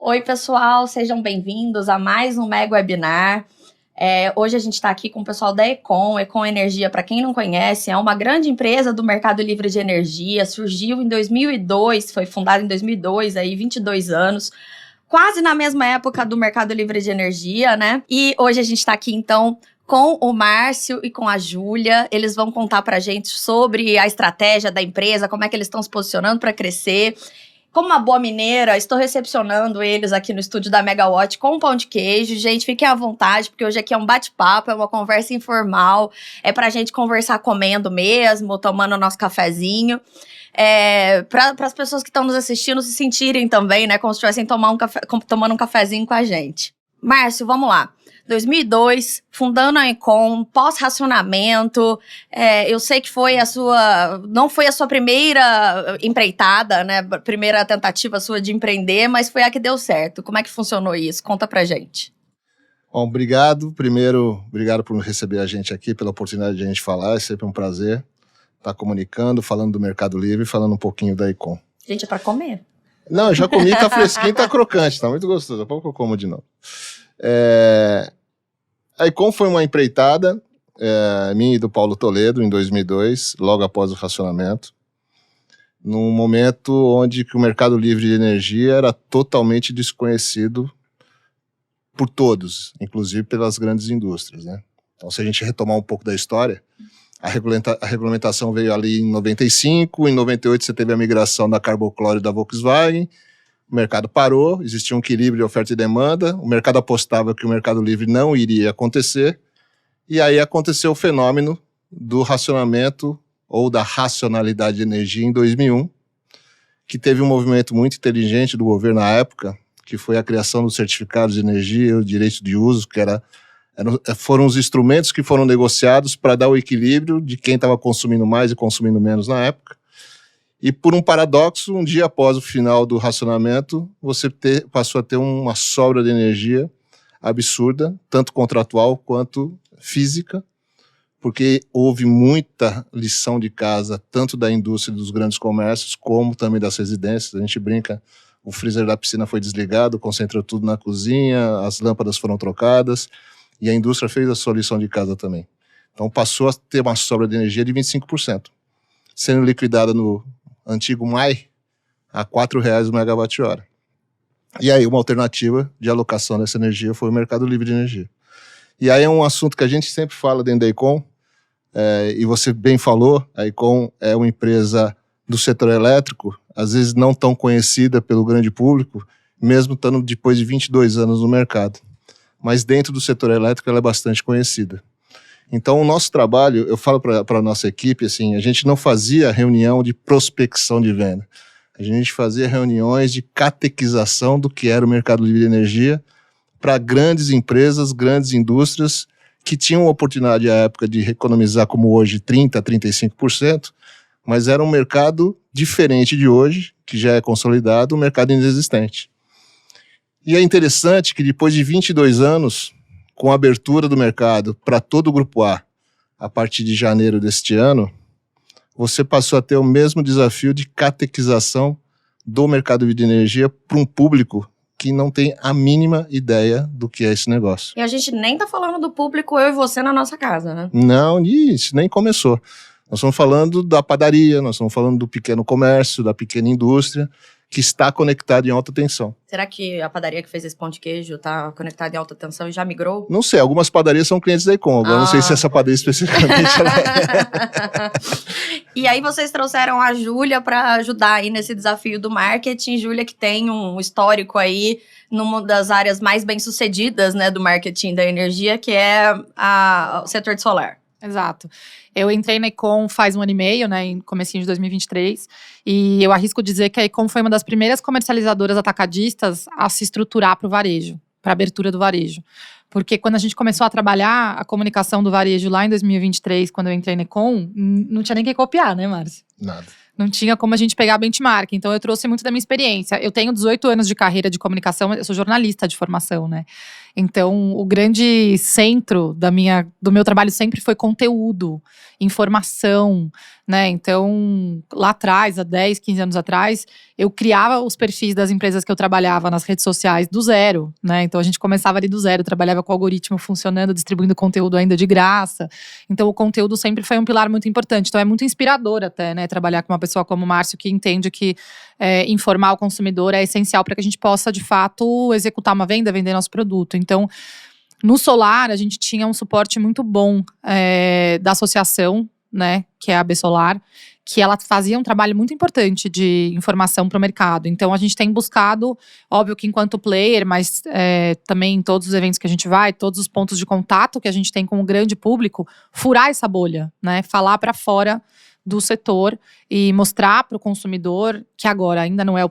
Oi, pessoal, sejam bem-vindos a mais um Mega Webinar. Hoje a gente está aqui com o pessoal da Econ. Econ Energia, para quem não conhece, é uma grande empresa do mercado livre de energia. Surgiu em 2002, foi fundada em 2002, aí 22 anos. Quase na mesma época do mercado livre de energia, né? E hoje a gente está aqui, então, com o Márcio e com a Júlia. Eles vão contar pra gente sobre a estratégia da empresa, como é que eles estão se posicionando para crescer. Como uma boa mineira, estou recepcionando eles aqui no estúdio da Megawatt com pão de queijo. Gente, fiquem à vontade, porque hoje aqui é um bate-papo, é uma conversa informal. É pra gente conversar comendo mesmo, tomando nosso cafezinho. Para as pessoas que estão nos assistindo se sentirem também, né, como se estivessem tomando um cafezinho com a gente. Márcio, vamos lá. 2002, fundando a Econ, pós-racionamento, eu sei que não foi a sua primeira empreitada, né, primeira tentativa sua de empreender, mas foi a que deu certo. Como é que funcionou isso? Conta pra gente. Bom, obrigado. Primeiro, obrigado por receber a gente aqui, pela oportunidade de a gente falar, é sempre um prazer estar comunicando, falando do Mercado Livre, falando um pouquinho da Econ. Gente, é pra comer. Não, eu já comi, tá fresquinho, tá crocante, tá muito gostoso, daqui a pouco eu como de novo. A Econ foi uma empreitada, minha e do Paulo Toledo, em 2002, logo após o racionamento, num momento onde que o mercado livre de energia era totalmente desconhecido por todos, inclusive pelas grandes indústrias, né? Então, se a gente retomar um pouco da história, a regulamentação veio ali em 95, em 98 você teve a migração da Carboclore da Volkswagen, o mercado parou, existia um equilíbrio de oferta e demanda, o mercado apostava que o mercado livre não iria acontecer, e aí aconteceu o fenômeno do racionamento ou da racionalidade de energia em 2001, que teve um movimento muito inteligente do governo na época, que foi a criação dos certificados de energia, o direito de uso, que foram os instrumentos que foram negociados para dar o equilíbrio de quem estava consumindo mais e consumindo menos na época. E por um paradoxo, um dia após o final do racionamento, você passou a ter uma sobra de energia absurda, tanto contratual quanto física, porque houve muita lição de casa, tanto da indústria dos grandes comércios, como também das residências. A gente brinca, o freezer da piscina foi desligado, concentrou tudo na cozinha, as lâmpadas foram trocadas, e a indústria fez a sua lição de casa também. Então passou a ter uma sobra de energia de 25%, sendo liquidada no antigo MAI a R$ 4,00 o megawatt-hora. E aí uma alternativa de alocação dessa energia foi o mercado livre de energia. E aí é um assunto que a gente sempre fala dentro da Econ, e você bem falou, a Econ é uma empresa do setor elétrico, às vezes não tão conhecida pelo grande público, mesmo estando depois de 22 anos no mercado. Mas dentro do setor elétrico ela é bastante conhecida. Então, o nosso trabalho, eu falo para a nossa equipe, assim, a gente não fazia reunião de prospecção de venda. A gente fazia reuniões de catequização do que era o mercado livre de energia para grandes empresas, grandes indústrias que tinham a oportunidade, à época, de economizar, como hoje, 30% a 35%, mas era um mercado diferente de hoje, que já é consolidado, um mercado inexistente. E é interessante que depois de 22 anos, com a abertura do mercado para todo o Grupo a partir de janeiro deste ano, você passou a ter o mesmo desafio de catequização do mercado de energia para um público que não tem a mínima ideia do que é esse negócio. E a gente nem tá falando do público eu e você na nossa casa, né? Não, isso nem começou. Nós estamos falando da padaria, nós estamos falando do pequeno comércio, da pequena indústria, que está conectado em alta tensão. Será que a padaria que fez esse pão de queijo está conectada em alta tensão e já migrou? Não sei, algumas padarias são clientes da Econ, agora não sei se essa padaria especificamente ela é. E aí vocês trouxeram a Júlia para ajudar aí nesse desafio do marketing. Júlia, que tem um histórico aí numa das áreas mais bem-sucedidas, né, do marketing da energia, que é o setor de solar. Exato. Eu entrei na Econ faz 1 ano e meio, né, em comecinho de 2023, e eu arrisco dizer que a Econ foi uma das primeiras comercializadoras atacadistas a se estruturar para o varejo, para a abertura do varejo. Porque quando a gente começou a trabalhar a comunicação do varejo lá em 2023, quando eu entrei na Econ, não tinha nem que copiar, né, Márcio? Nada. Não tinha como a gente pegar benchmark. Então, eu trouxe muito da minha experiência. Eu tenho 18 anos de carreira de comunicação, eu sou jornalista de formação, né? Então, o grande centro do meu trabalho sempre foi conteúdo, informação, né? Então, lá atrás, há 10, 15 anos atrás, eu criava os perfis das empresas que eu trabalhava nas redes sociais do zero, né? Então, a gente começava ali do zero, trabalhava com o algoritmo funcionando, distribuindo conteúdo ainda de graça. Então, o conteúdo sempre foi um pilar muito importante. Então, é muito inspirador até, né? Trabalhar com uma pessoa como o Márcio, que entende que informar o consumidor é essencial para que a gente possa, de fato, executar uma venda, vender nosso produto. Então, no solar, a gente tinha um suporte muito bom da associação, né, que é a AB Solar, que ela fazia um trabalho muito importante de informação para o mercado. Então, a gente tem buscado, óbvio que enquanto player, mas também em todos os eventos que a gente vai, todos os pontos de contato que a gente tem com o grande público, furar essa bolha, né, falar para fora do setor e mostrar para o consumidor que agora ainda não é o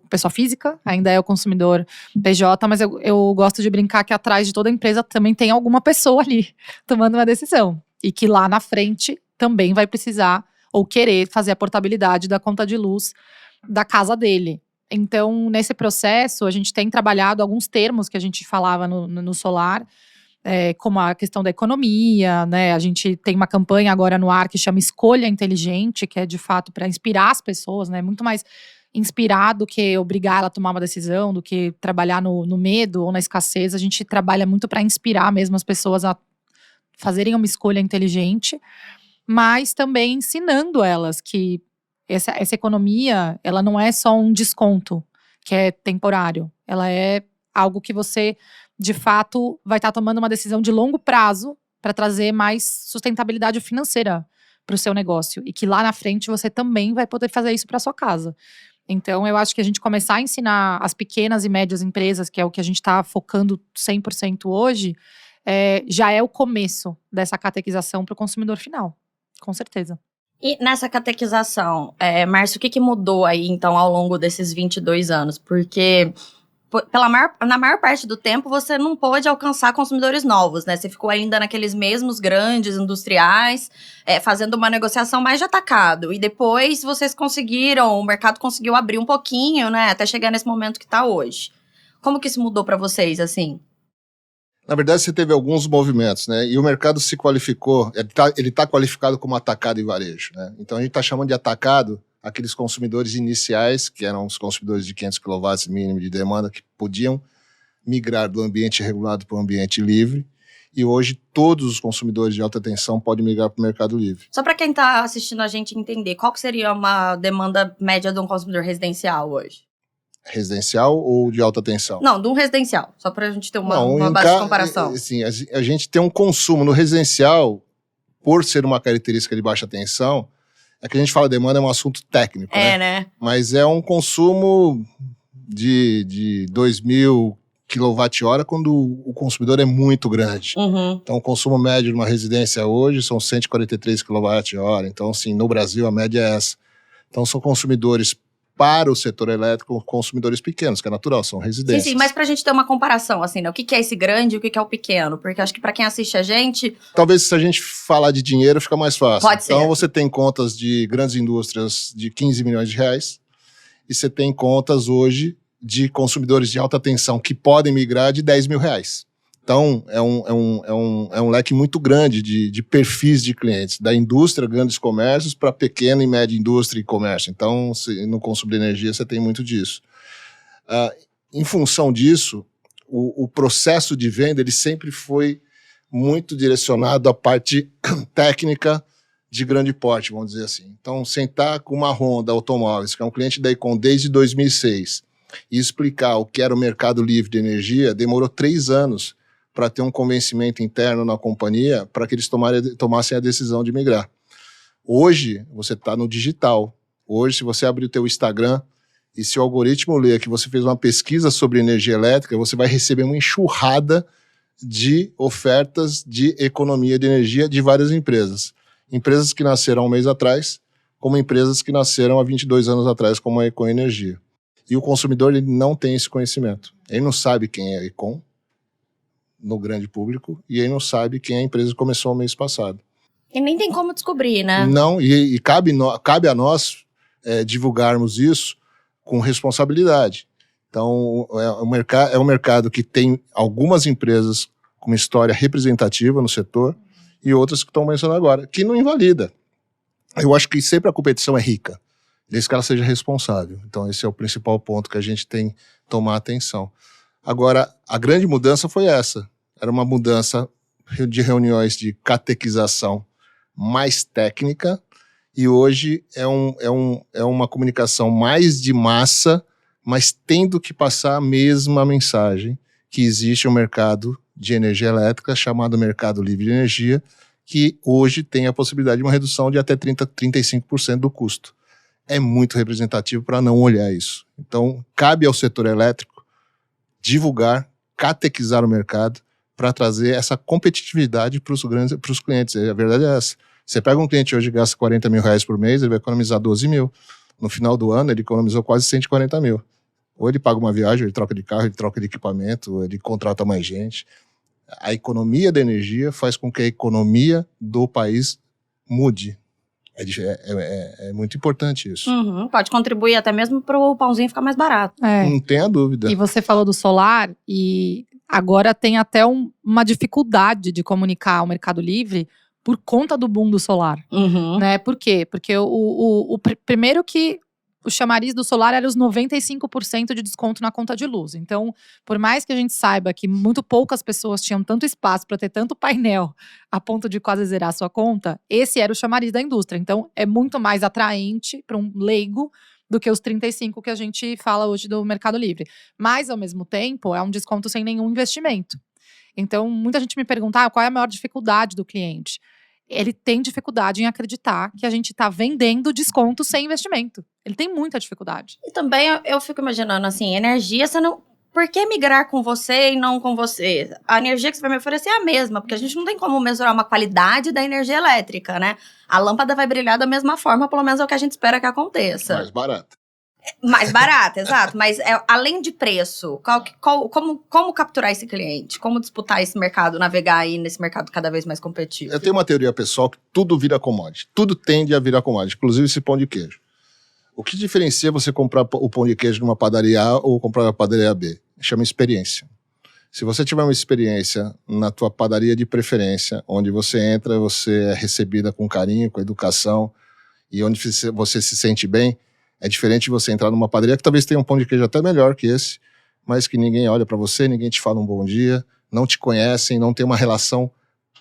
pessoa física, ainda é o consumidor PJ, mas eu gosto de brincar que atrás de toda empresa também tem alguma pessoa ali tomando uma decisão e que lá na frente também vai precisar ou querer fazer a portabilidade da conta de luz da casa dele. Então, nesse processo, a gente tem trabalhado alguns termos que a gente falava no solar, como a questão da economia, né? A gente tem uma campanha agora no ar que chama Escolha Inteligente, que é de fato para inspirar as pessoas, né? Muito mais inspirar do que obrigar ela a tomar uma decisão, do que trabalhar no medo ou na escassez. A gente trabalha muito para inspirar mesmo as pessoas a fazerem uma escolha inteligente, mas também ensinando elas que essa economia, ela não é só um desconto que é temporário, ela é algo que você de fato vai estar tomando uma decisão de longo prazo para trazer mais sustentabilidade financeira para o seu negócio e que lá na frente você também vai poder fazer isso para sua casa. Então, eu acho que a gente começar a ensinar as pequenas e médias empresas, que é o que a gente está focando 100% hoje, já é o começo dessa catequização para o consumidor final, com certeza. E nessa catequização, Márcio, o que mudou aí, então, ao longo desses 22 anos? Porque na maior parte do tempo, você não pôde alcançar consumidores novos, né? Você ficou ainda naqueles mesmos grandes industriais, fazendo uma negociação mais de atacado. E depois, vocês conseguiram, o mercado conseguiu abrir um pouquinho, né? Até chegar nesse momento que está hoje. Como que isso mudou para vocês, assim? Na verdade, você teve alguns movimentos, né? E o mercado se qualificou, ele tá qualificado como atacado e varejo, né? Então, a gente está chamando de atacado aqueles consumidores iniciais, que eram os consumidores de 500 kW mínimo de demanda, que podiam migrar do ambiente regulado para o ambiente livre. E hoje, todos os consumidores de alta tensão podem migrar para o mercado livre. Só para quem está assistindo a gente entender, qual que seria uma demanda média de um consumidor residencial hoje? Residencial ou de alta tensão? Não, de um residencial, só para a gente ter uma base de comparação. Assim, a gente tem um consumo no residencial, por ser uma característica de baixa tensão, é que a gente fala demanda é um assunto técnico, né? Mas é um consumo de 2.000 kWh quando o consumidor é muito grande. Uhum. Então, o consumo médio de uma residência hoje são 143 kWh. Então, assim, no Brasil, a média é essa. Então, são consumidores para o setor elétrico, consumidores pequenos, que é natural, são residências. Sim, mas pra gente ter uma comparação, assim, né? O que é esse grande e o que é o pequeno? Porque acho que pra quem assiste a gente... Talvez se a gente falar de dinheiro, fica mais fácil. Pode ser. Então, você tem contas de grandes indústrias de 15 milhões de reais e você tem contas hoje de consumidores de alta tensão que podem migrar de 10 mil reais. Então, é um leque muito grande de perfis de clientes, da indústria, grandes comércios, para pequena e média indústria e comércio. Então, no consumo de energia, você tem muito disso. Em função disso, o processo de venda ele sempre foi muito direcionado à parte técnica de grande porte, vamos dizer assim. Então, sentar com uma Honda Automóveis, que é um cliente da Econ desde 2006, e explicar o que era o mercado livre de energia, demorou 3 anos para ter um convencimento interno na companhia para que eles tomassem a decisão de migrar. Hoje, você está no digital. Hoje, se você abrir o teu Instagram e se o algoritmo ler que você fez uma pesquisa sobre energia elétrica, você vai receber uma enxurrada de ofertas de economia de energia de várias empresas. Empresas que nasceram há um mês atrás, como empresas que nasceram há 22 anos atrás, como a Econ Energia. E o consumidor ele não tem esse conhecimento. Ele não sabe quem é a Econ no grande público, e ele não sabe quem é a empresa que começou o mês passado. E nem tem como descobrir, né? Não, e cabe a nós divulgarmos isso com responsabilidade. Então, é um mercado que tem algumas empresas com uma história representativa no setor e outras que estão mencionando agora, que não invalida. Eu acho que sempre a competição é rica, desde que ela seja responsável. Então, esse é o principal ponto que a gente tem que tomar atenção. Agora, a grande mudança foi essa. Era uma mudança de reuniões de catequização mais técnica e hoje é uma comunicação mais de massa, mas tendo que passar a mesma mensagem, que existe um mercado de energia elétrica chamado Mercado Livre de Energia, que hoje tem a possibilidade de uma redução de até 35% do custo. É muito representativo para não olhar isso. Então, cabe ao setor elétrico divulgar, catequizar o mercado para trazer essa competitividade para os clientes. A verdade é essa. Você pega um cliente hoje que gasta R$40 mil por mês, ele vai economizar 12 mil. No final do ano, ele economizou quase 140 mil. Ou ele paga uma viagem, ele troca de carro, ele troca de equipamento, ele contrata mais gente. A economia da energia faz com que a economia do país mude. É muito importante isso. Uhum, pode contribuir até mesmo para o pãozinho ficar mais barato. Não tenha dúvida. E você falou do solar, e agora tem até uma dificuldade de comunicar ao Mercado Livre por conta do boom do solar. Uhum. Né? Por quê? Porque primeiro que o chamariz do solar era os 95% de desconto na conta de luz. Então, por mais que a gente saiba que muito poucas pessoas tinham tanto espaço para ter tanto painel a ponto de quase zerar a sua conta, esse era o chamariz da indústria. Então, é muito mais atraente para um leigo do que os 35% que a gente fala hoje do Mercado Livre. Mas, ao mesmo tempo, é um desconto sem nenhum investimento. Então, muita gente me pergunta qual é a maior dificuldade do cliente. Ele tem dificuldade em acreditar que a gente está vendendo desconto sem investimento. Ele tem muita dificuldade. E também eu fico imaginando, assim, energia, você não... Por que migrar com você e não com você? A energia que você vai me oferecer é a mesma, porque a gente não tem como mensurar uma qualidade da energia elétrica, né? A lâmpada vai brilhar da mesma forma, pelo menos é o que a gente espera que aconteça. Mais barata. Mais barata, exato. Mas além de preço, como capturar esse cliente? Como disputar esse mercado, navegar aí nesse mercado cada vez mais competitivo? Eu tenho uma teoria pessoal que tudo vira commodity. Tudo tende a virar commodity, inclusive esse pão de queijo. O que diferencia você comprar o pão de queijo numa padaria A ou comprar na padaria B? Chama experiência. Se você tiver uma experiência na tua padaria de preferência, onde você entra, você é recebida com carinho, com educação, e onde você se sente bem, é diferente de você entrar numa padaria que talvez tenha um pão de queijo até melhor que esse, mas que ninguém olha pra você, ninguém te fala um bom dia, não te conhecem, não tem uma relação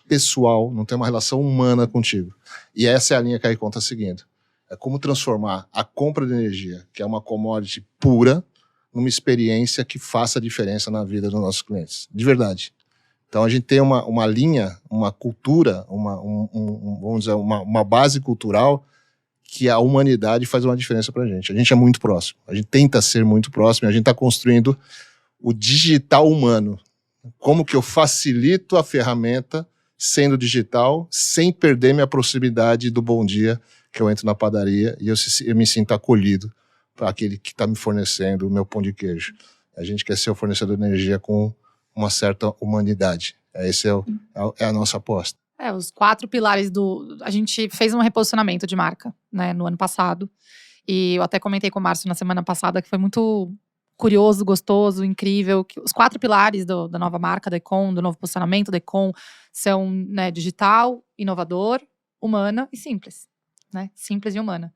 pessoal, não tem uma relação humana contigo. E essa é a linha que a Econ está seguindo. É como transformar a compra de energia, que é uma commodity pura, numa experiência que faça a diferença na vida dos nossos clientes. De verdade. Então a gente tem uma linha, uma cultura, vamos dizer, uma base cultural que a humanidade faz uma diferença pra gente. A gente é muito próximo. A gente tenta ser muito próximo. A gente está construindo o digital humano. Como que eu facilito a ferramenta sendo digital, sem perder minha proximidade do bom dia, que eu entro na padaria e eu me sinto acolhido para aquele que está me fornecendo o meu pão de queijo. A gente quer ser o fornecedor de energia com uma certa humanidade. Esse é a nossa aposta. Os 4 pilares a gente fez um reposicionamento de marca, né, no ano passado. E eu até comentei com o Márcio na semana passada que foi muito curioso, gostoso, incrível. Que os 4 pilares da nova marca da Econ, do novo posicionamento da Econ, são, né, digital, inovador, humana e simples. Né? Simples e humana.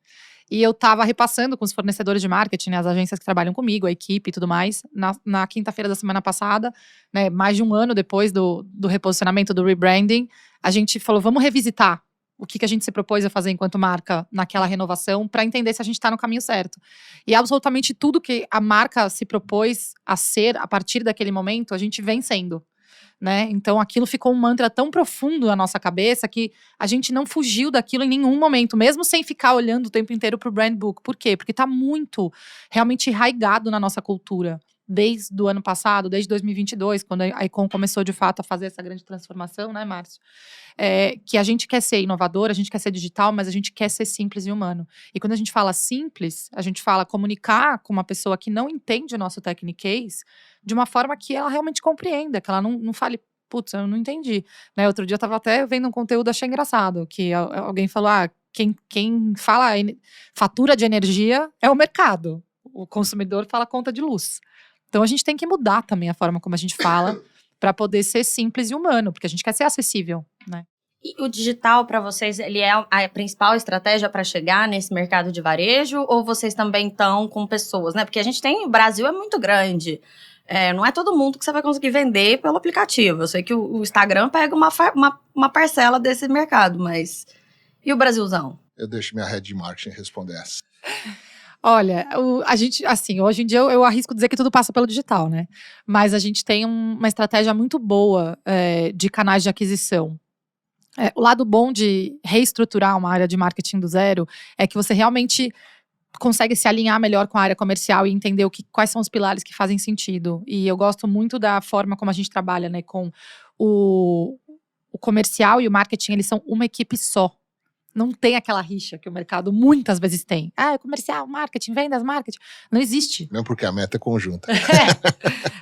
E eu estava repassando com os fornecedores de marketing, né, as agências que trabalham comigo, a equipe e tudo mais, na quinta-feira da semana passada, né, mais de um ano depois do reposicionamento, do rebranding, a gente falou, vamos revisitar o que a gente se propôs a fazer enquanto marca naquela renovação para entender se a gente está no caminho certo. E absolutamente tudo que a marca se propôs a ser a partir daquele momento, a gente vem sendo. Né? Então aquilo ficou um mantra tão profundo na nossa cabeça que a gente não fugiu daquilo em nenhum momento, mesmo sem ficar olhando o tempo inteiro pro brand book. Por quê? Porque tá muito realmente enraigado na nossa cultura. Desde o ano passado, desde 2022, quando a Econ começou de fato a fazer essa grande transformação, né, Márcio? Que a gente quer ser inovador, a gente quer ser digital, mas a gente quer ser simples e humano. E quando a gente fala simples, a gente fala comunicar com uma pessoa que não entende o nosso techniquez de uma forma que ela realmente compreenda, que ela não fale, putz, eu não entendi. Né, outro dia eu estava até vendo um conteúdo, achei engraçado, que alguém falou, quem fala fatura de energia é o mercado. O consumidor fala conta de luz. Então a gente tem que mudar também a forma como a gente fala para poder ser simples e humano, porque a gente quer ser acessível, né? E o digital, para vocês, ele é a principal estratégia para chegar nesse mercado de varejo? Ou vocês também estão com pessoas, né? Porque o Brasil é muito grande. Não é todo mundo que você vai conseguir vender pelo aplicativo. Eu sei que o Instagram pega uma parcela desse mercado, mas... E o Brasilzão? Eu deixo minha head de marketing responder essa. Olha, a gente, assim, hoje em dia eu arrisco dizer que tudo passa pelo digital, né? Mas a gente tem uma estratégia muito boa de canais de aquisição. O lado bom de reestruturar uma área de marketing do zero é que você realmente consegue se alinhar melhor com a área comercial e entender quais são os pilares que fazem sentido. E eu gosto muito da forma como a gente trabalha, né? Com o comercial e o marketing, eles são uma equipe só. Não tem aquela rixa que o mercado muitas vezes tem. Comercial, marketing, vendas, marketing. Não existe. Mesmo porque a meta é conjunta.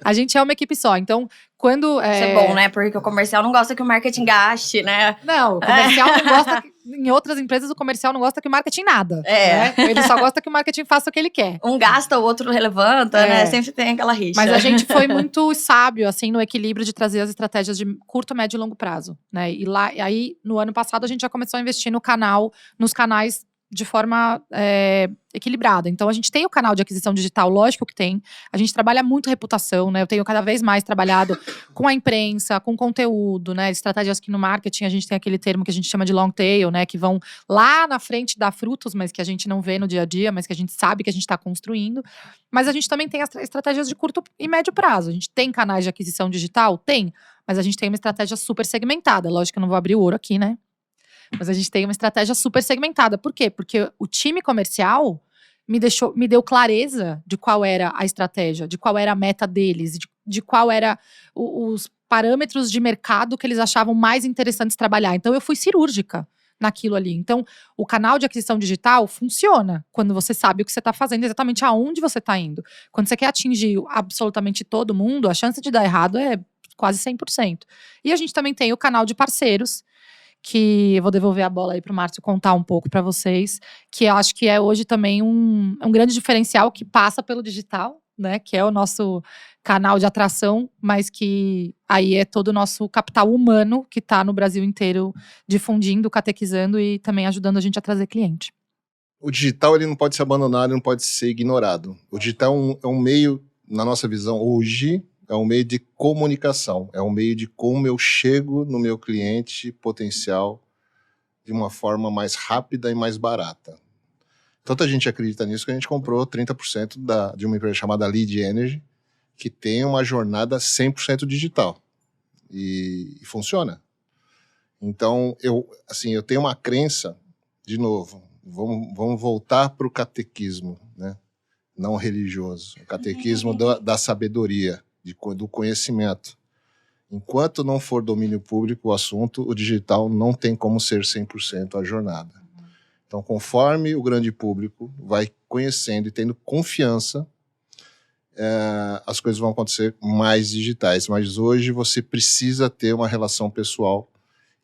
A gente é uma equipe só. Então, quando... Isso é bom, né? Porque o comercial não gosta que o marketing gaste, né? Não, o comercial não gosta... Em outras empresas, o comercial não gosta que o marketing nada. Né? Ele só gosta que o marketing faça o que ele quer. Um gasta, o outro levanta, né? Sempre tem aquela rixa. Mas a gente foi muito sábio, assim, no equilíbrio de trazer as estratégias de curto, médio e longo prazo, né? E aí, no ano passado, a gente já começou a investir nos canais de forma equilibrada. Então, a gente tem o canal de aquisição digital, lógico que tem. A gente trabalha muito reputação, né? Eu tenho cada vez mais trabalhado com a imprensa, com conteúdo, né? Estratégias que no marketing a gente tem aquele termo que a gente chama de long tail, né? Que vão lá na frente dar frutos, mas que a gente não vê no dia a dia, mas que a gente sabe que a gente está construindo. Mas a gente também tem as estratégias de curto e médio prazo. A gente tem canais de aquisição digital? Tem. Mas a gente tem uma estratégia super segmentada. Lógico que eu não vou abrir o ouro aqui, né? Mas a gente tem uma estratégia super segmentada. Por quê? Porque o time comercial me deu clareza de qual era a estratégia, de qual era a meta deles, de qual era os parâmetros de mercado que eles achavam mais interessantes trabalhar. Então, eu fui cirúrgica naquilo ali. Então, o canal de aquisição digital funciona quando você sabe o que você está fazendo, exatamente aonde você está indo. Quando você quer atingir absolutamente todo mundo, a chance de dar errado é quase 100%. E a gente também tem o canal de parceiros, que eu vou devolver a bola aí para o Márcio contar um pouco para vocês, que eu acho que é hoje também um grande diferencial que passa pelo digital, né? Que é o nosso canal de atração, mas que aí é todo o nosso capital humano que está no Brasil inteiro difundindo, catequizando e também ajudando a gente a trazer cliente. O digital ele não pode ser abandonado, ele não pode ser ignorado. O digital é um meio, na nossa visão hoje, é um meio de comunicação, é um meio de como eu chego no meu cliente potencial de uma forma mais rápida e mais barata. Tanta gente acredita nisso que a gente comprou 30% de uma empresa chamada Lead Energy, que tem uma jornada 100% digital. E funciona. Então, eu tenho uma crença, de novo, vamos voltar para o catequismo, né? Não religioso, o catequismo da sabedoria, do conhecimento. Enquanto não for domínio público o assunto, o digital não tem como ser 100% a jornada. Então, conforme o grande público vai conhecendo e tendo confiança, as coisas vão acontecer mais digitais. Mas hoje você precisa ter uma relação pessoal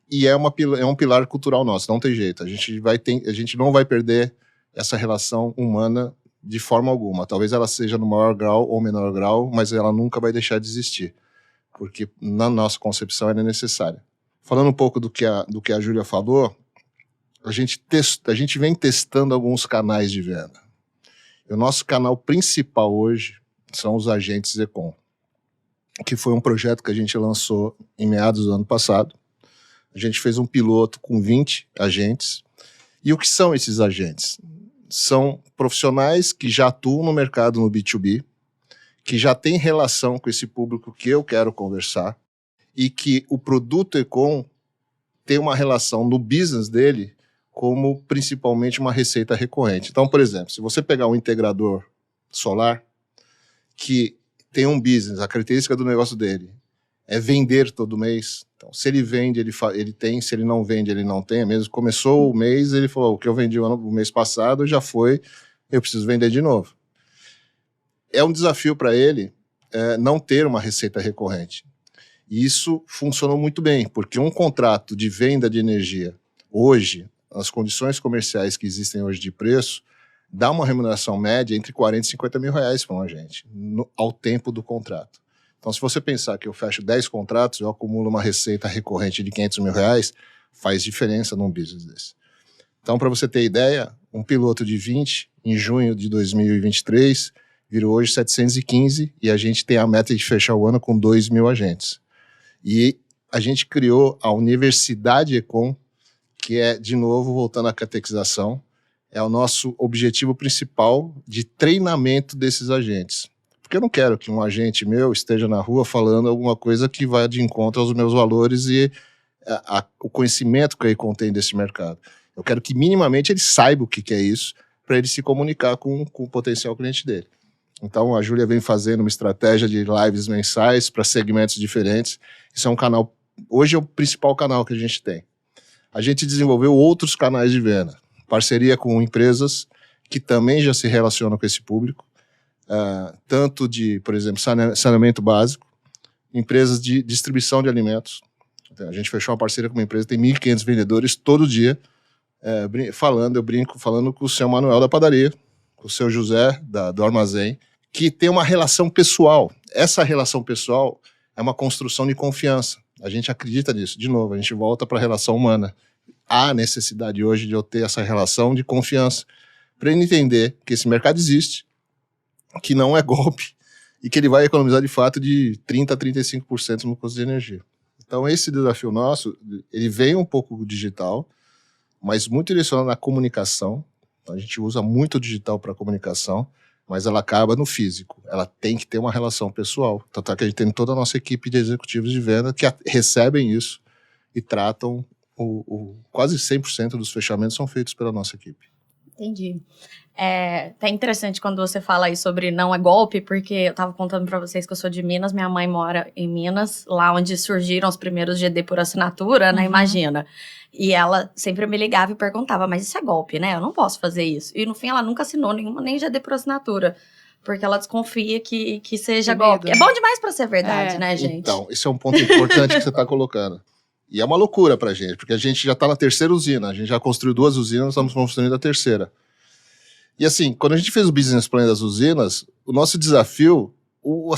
e é um pilar cultural nosso, não tem jeito. A gente não vai perder essa relação humana de forma alguma. Talvez ela seja no maior grau ou menor grau, mas ela nunca vai deixar de existir, porque na nossa concepção ela é necessária. Falando um pouco do que a Júlia falou, a gente vem testando alguns canais de venda. E o nosso canal principal hoje são os agentes Econ, que foi um projeto que a gente lançou em meados do ano passado. A gente fez um piloto com 20 agentes. E o que são esses agentes? São profissionais que já atuam no mercado no B2B, que já têm relação com esse público que eu quero conversar e que o produto Econ tem uma relação no business dele como principalmente uma receita recorrente. Então, por exemplo, se você pegar um integrador solar que tem um business, a característica do negócio dele é vender todo mês. Então, se ele vende, ele tem, se ele não vende, ele não tem. Mesmo começou o mês, ele falou, o que eu vendi o mês passado já foi, eu preciso vender de novo. É um desafio para ele não ter uma receita recorrente. E isso funcionou muito bem, porque um contrato de venda de energia, hoje, as condições comerciais que existem hoje de preço, dá uma remuneração média entre 40 e 50 mil reais para um agente, ao tempo do contrato. Então, se você pensar que eu fecho 10 contratos, eu acumulo uma receita recorrente de 500 mil reais, faz diferença num business desse. Então, para você ter ideia, um piloto de 20, em junho de 2023, virou hoje 715 e a gente tem a meta de fechar o ano com 2 mil agentes. E a gente criou a Universidade Econ, que é, de novo, voltando à catequização, é o nosso objetivo principal de treinamento desses agentes. Porque eu não quero que um agente meu esteja na rua falando alguma coisa que vai de encontro aos meus valores e o conhecimento que ele contém desse mercado. Eu quero que minimamente ele saiba o que é isso, para ele se comunicar com o potencial cliente dele. Então a Júlia vem fazendo uma estratégia de lives mensais para segmentos diferentes. Isso é um canal, hoje é o principal canal que a gente tem. A gente desenvolveu outros canais de venda. Parceria com empresas que também já se relacionam com esse público, tanto de, por exemplo, saneamento básico, empresas de distribuição de alimentos. Então, a gente fechou uma parceria com uma empresa, tem 1.500 vendedores todo dia, falando com o seu Manuel da padaria, com o seu José do armazém, que tem uma relação pessoal. Essa relação pessoal é uma construção de confiança. A gente acredita nisso. De novo, a gente volta para a relação humana. Há necessidade hoje de eu ter essa relação de confiança para ele entender que esse mercado existe, que não é golpe e que ele vai economizar de fato de 30% a 35% no custo de energia. Então esse desafio nosso, ele vem um pouco digital, mas muito direcionado na comunicação. Então a gente usa muito o digital para comunicação, mas ela acaba no físico. Ela tem que ter uma relação pessoal. Tanto é que a gente tem toda a nossa equipe de executivos de venda que recebem isso e tratam quase 100% dos fechamentos são feitos pela nossa equipe. Entendi. É interessante quando você fala aí sobre não é golpe, porque eu tava contando pra vocês que eu sou de Minas, minha mãe mora em Minas, lá onde surgiram os primeiros GD por assinatura, né, imagina. E ela sempre me ligava e perguntava, mas isso é golpe, né? Eu não posso fazer isso. E no fim ela nunca assinou nenhuma, nem GD por assinatura, porque ela desconfia que seja golpe. É bom demais pra ser verdade, né, gente? Então, esse é um ponto importante que você tá colocando. E é uma loucura pra gente, porque a gente já tá na terceira usina, a gente já construiu 2 usinas, estamos construindo a terceira. E assim, quando a gente fez o business plan das usinas, o nosso desafio, o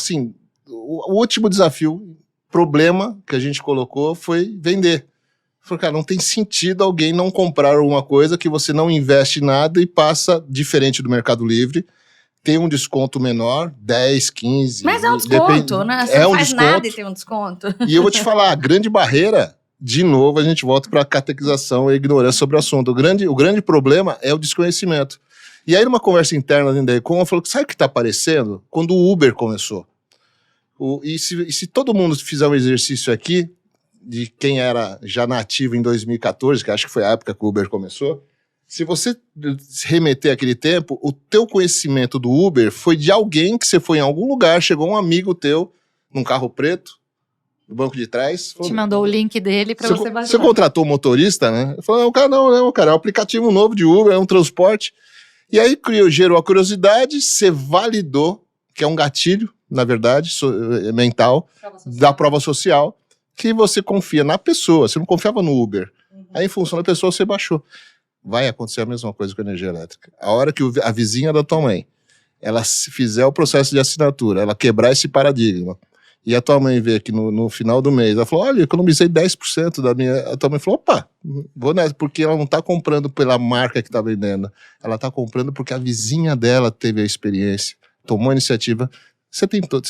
último desafio, problema que a gente colocou foi vender. Falei, cara, não tem sentido alguém não comprar alguma coisa que você não investe nada e passa, diferente do Mercado Livre, tem um desconto menor, 10, 15... Mas é um desconto, né? Você não faz nada e tem um desconto. E eu vou te falar, a grande barreira, de novo, a gente volta para a catequização e a ignorância sobre o assunto. O grande problema é o desconhecimento. E aí, numa conversa interna dentro da Econ, eu falo, sabe o que está aparecendo? Quando o Uber começou. E se todo mundo fizer um exercício aqui, de quem era já nativo em 2014, que acho que foi a época que o Uber começou, se você remeter aquele tempo, o teu conhecimento do Uber foi de alguém que você foi em algum lugar, chegou um amigo teu, num carro preto, no banco de trás. Te mandou o link dele para você baixar. Você contratou o motorista, né? Eu falei, cara, não, cara, é um aplicativo novo de Uber, é um transporte. E aí gerou a curiosidade, você validou, que é um gatilho, na verdade, mental, da prova social, que você confia na pessoa, você não confiava no Uber. Aí, em função da pessoa, você baixou. Vai acontecer a mesma coisa com a energia elétrica. A hora que a vizinha da tua mãe, ela fizer o processo de assinatura, ela quebrar esse paradigma, e a tua mãe vê que no final do mês, ela falou, olha, eu economizei 10% da minha... A tua mãe falou, opa, vou nessa, porque ela não está comprando pela marca que está vendendo, ela está comprando porque a vizinha dela teve a experiência, tomou a iniciativa. Você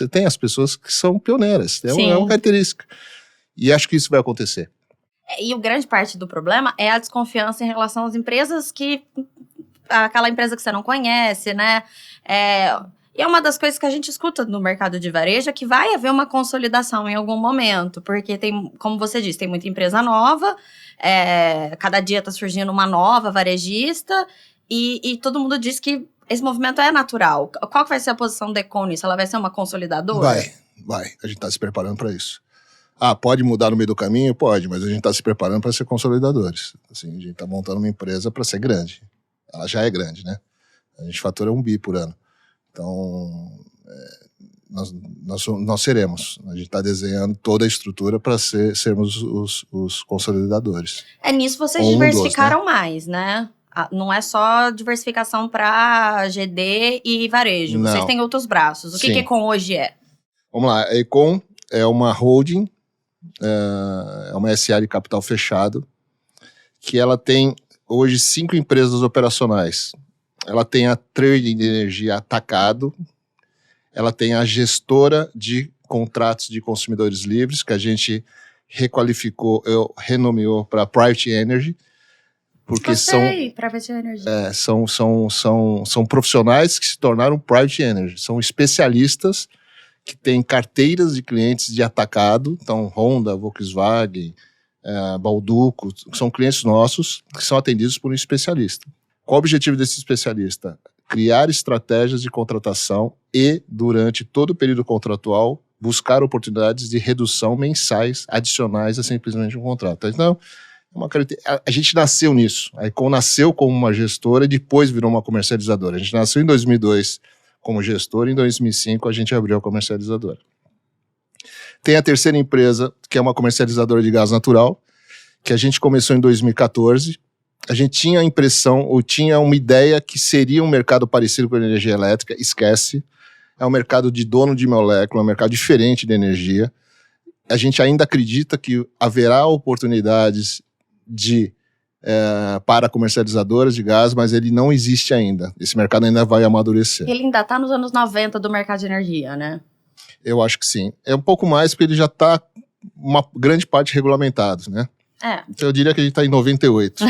tem as pessoas que são pioneiras, é uma característica. E acho que isso vai acontecer. E a grande parte do problema é a desconfiança em relação às empresas aquela empresa que você não conhece, né? E é uma das coisas que a gente escuta no mercado de varejo, é que vai haver uma consolidação em algum momento, porque tem, como você disse, tem muita empresa nova, cada dia está surgindo uma nova varejista, e todo mundo diz que esse movimento é natural. Qual que vai ser a posição da Econ nisso? Ela vai ser uma consolidadora? Vai. A gente está se preparando para isso. Pode mudar no meio do caminho? Pode, mas a gente está se preparando para ser consolidadores. Assim, a gente está montando uma empresa para ser grande. Ela já é grande, né? A gente fatura 1 bi por ano. Então, nós seremos. A gente está desenhando toda a estrutura para sermos os consolidadores. Nisso vocês diversificaram mais, né? Não é só diversificação para GD e varejo. Não. Vocês têm outros braços. O que a Econ hoje é? Vamos lá. A Econ é uma holding, é uma SA de capital fechado, que ela tem hoje 5 empresas operacionais. Ela tem a trading de energia atacado, ela tem a gestora de contratos de consumidores livres, que a gente renomeou para Private Energy, porque Private Energy. são profissionais que se tornaram Private Energy, são especialistas que têm carteiras de clientes de atacado, então Honda, Volkswagen, Balduco, são clientes nossos que são atendidos por um especialista. Qual o objetivo desse especialista? Criar estratégias de contratação e, durante todo o período contratual, buscar oportunidades de redução mensais adicionais a simplesmente um contrato. Então, a gente nasceu nisso. A Econ nasceu como uma gestora e depois virou uma comercializadora. A gente nasceu em 2002 como gestora e em 2005 a gente abriu a comercializadora. Tem a terceira empresa, que é uma comercializadora de gás natural, que a gente começou em 2014. A gente tinha a impressão, ou tinha uma ideia que seria um mercado parecido com a energia elétrica. Esquece. É um mercado de dono de molécula, um mercado diferente de energia. A gente ainda acredita que haverá oportunidades para comercializadoras de gás, mas ele não existe ainda. Esse mercado ainda vai amadurecer. Ele ainda está nos anos 90 do mercado de energia, né? Eu acho que sim. É um pouco mais, porque ele já está uma grande parte regulamentado, né? Então eu diria que a gente está em 98.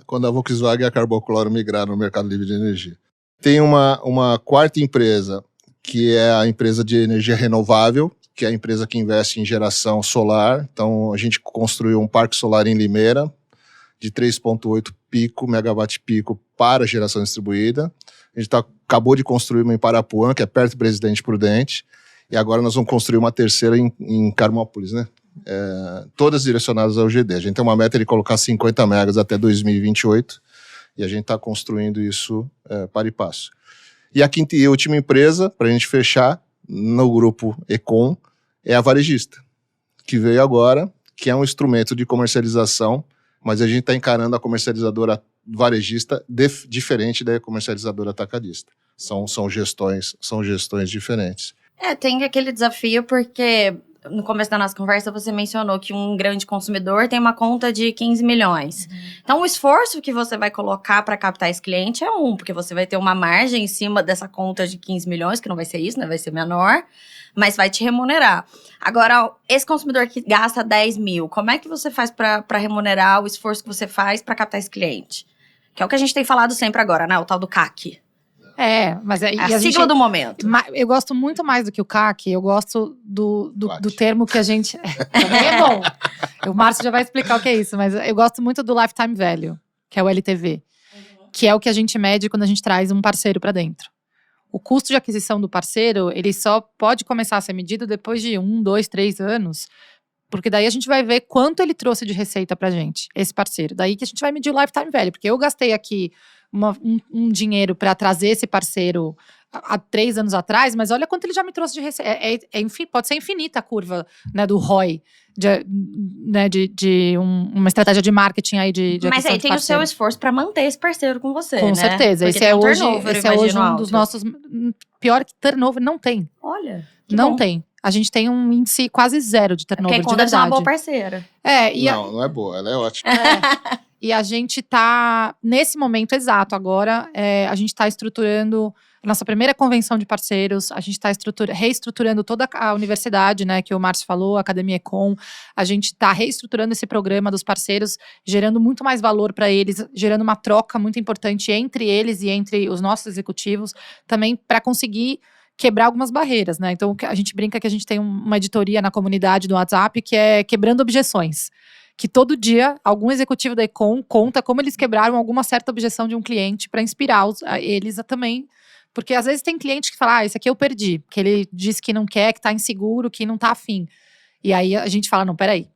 quando a Volkswagen e a Carbocloro migraram no mercado livre de energia. Tem uma quarta empresa, que é a empresa de energia renovável, que é a empresa que investe em geração solar. Então a gente construiu um parque solar em Limeira, de 3,8 megawatt pico para geração distribuída. A gente acabou de construir uma em Parapuã, que é perto do Presidente Prudente, e agora nós vamos construir uma terceira em Carmópolis, né? Todas direcionadas ao GD. A gente tem uma meta de colocar 50 megas até 2028, e a gente está construindo isso para e passo. E a quinta e última empresa, para a gente fechar, no grupo Econ, é a varejista, que veio agora, que é um instrumento de comercialização, mas a gente está encarando a comercializadora varejista diferente da comercializadora atacadista. São gestões diferentes. Tem aquele desafio porque no começo da nossa conversa você mencionou que um grande consumidor tem uma conta de 15 milhões. Então o esforço que você vai colocar para captar esse cliente é porque você vai ter uma margem em cima dessa conta de 15 milhões, que não vai ser isso, né? Vai ser menor, mas vai te remunerar. Agora, esse consumidor que gasta 10 mil, como é que você faz para remunerar o esforço que você faz para captar esse cliente? Que é o que a gente tem falado sempre agora, né? O tal do CAC. Mas a sigla do momento. Eu gosto muito mais do que o CAC, eu gosto do termo que a gente... Também é bom. O Márcio já vai explicar o que é isso, mas eu gosto muito do Lifetime Value, que é o LTV, que é o que a gente mede quando a gente traz um parceiro para dentro. O custo de aquisição do parceiro, ele só pode começar a ser medido depois de 1, 2, 3 anos, porque daí a gente vai ver quanto ele trouxe de receita pra gente, esse parceiro. Daí que a gente vai medir o Lifetime Value, porque eu gastei aqui um dinheiro para trazer esse parceiro há 3 anos atrás, mas olha quanto ele já me trouxe de receita. Pode ser infinita a curva, né, do ROI, de uma estratégia de marketing aí de Mas aí tem o seu esforço para manter esse parceiro com você, com certeza. Porque esse é hoje um dos nossos... Pior que turnover, não tem. Olha, não tem. A gente tem um índice quase 0 de turnover, porque de verdade. É uma boa parceira. Não é boa, ela é ótima. E a gente tá, nesse momento exato agora, a gente tá estruturando a nossa primeira convenção de parceiros, a gente tá reestruturando toda a universidade, né, que o Márcio falou, a Academia Econ. A gente tá reestruturando esse programa dos parceiros, gerando muito mais valor para eles, gerando uma troca muito importante entre eles e entre os nossos executivos, também para conseguir quebrar algumas barreiras, né? Então, a gente brinca que a gente tem uma editoria na comunidade do WhatsApp que é Quebrando Objeções. Que todo dia, algum executivo da Econ conta como eles quebraram alguma certa objeção de um cliente para inspirar eles a também. Porque às vezes tem cliente que fala, esse aqui eu perdi. Que ele disse que não quer, que tá inseguro, que não tá afim. E aí a gente fala, não, peraí.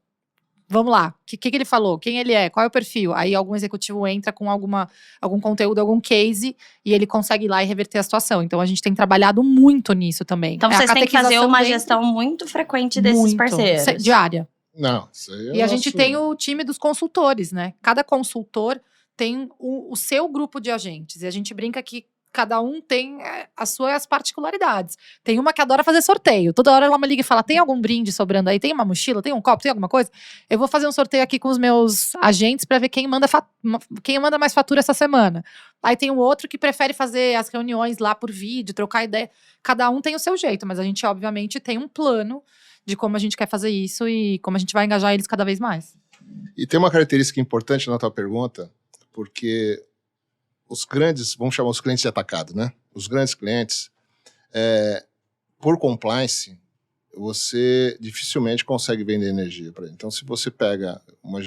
Vamos lá, o que ele falou? Quem ele é? Qual é o perfil? Aí algum executivo entra com algum conteúdo, algum case, e ele consegue ir lá e reverter a situação. Então a gente tem trabalhado muito nisso também. Então vocês têm que fazer uma gestão muito frequente desses parceiros. Diária. Não, isso aí é E a gente tem o time dos consultores, né? Cada consultor tem o seu grupo de agentes. E a gente brinca que cada um tem as suas particularidades. Tem uma que adora fazer sorteio. Toda hora ela me liga e fala, tem algum brinde sobrando aí? Tem uma mochila? Tem um copo? Tem alguma coisa? Eu vou fazer um sorteio aqui com os meus agentes para ver quem manda mais fatura essa semana. Aí tem um outro que prefere fazer as reuniões lá por vídeo, trocar ideia. Cada um tem o seu jeito, mas a gente obviamente tem um plano de como a gente quer fazer isso e como a gente vai engajar eles cada vez mais. E tem uma característica importante na tua pergunta, porque os grandes, vamos chamar os clientes de atacado, né? Os grandes clientes, por compliance, você dificilmente consegue vender energia para ele. Então, se você pega, uma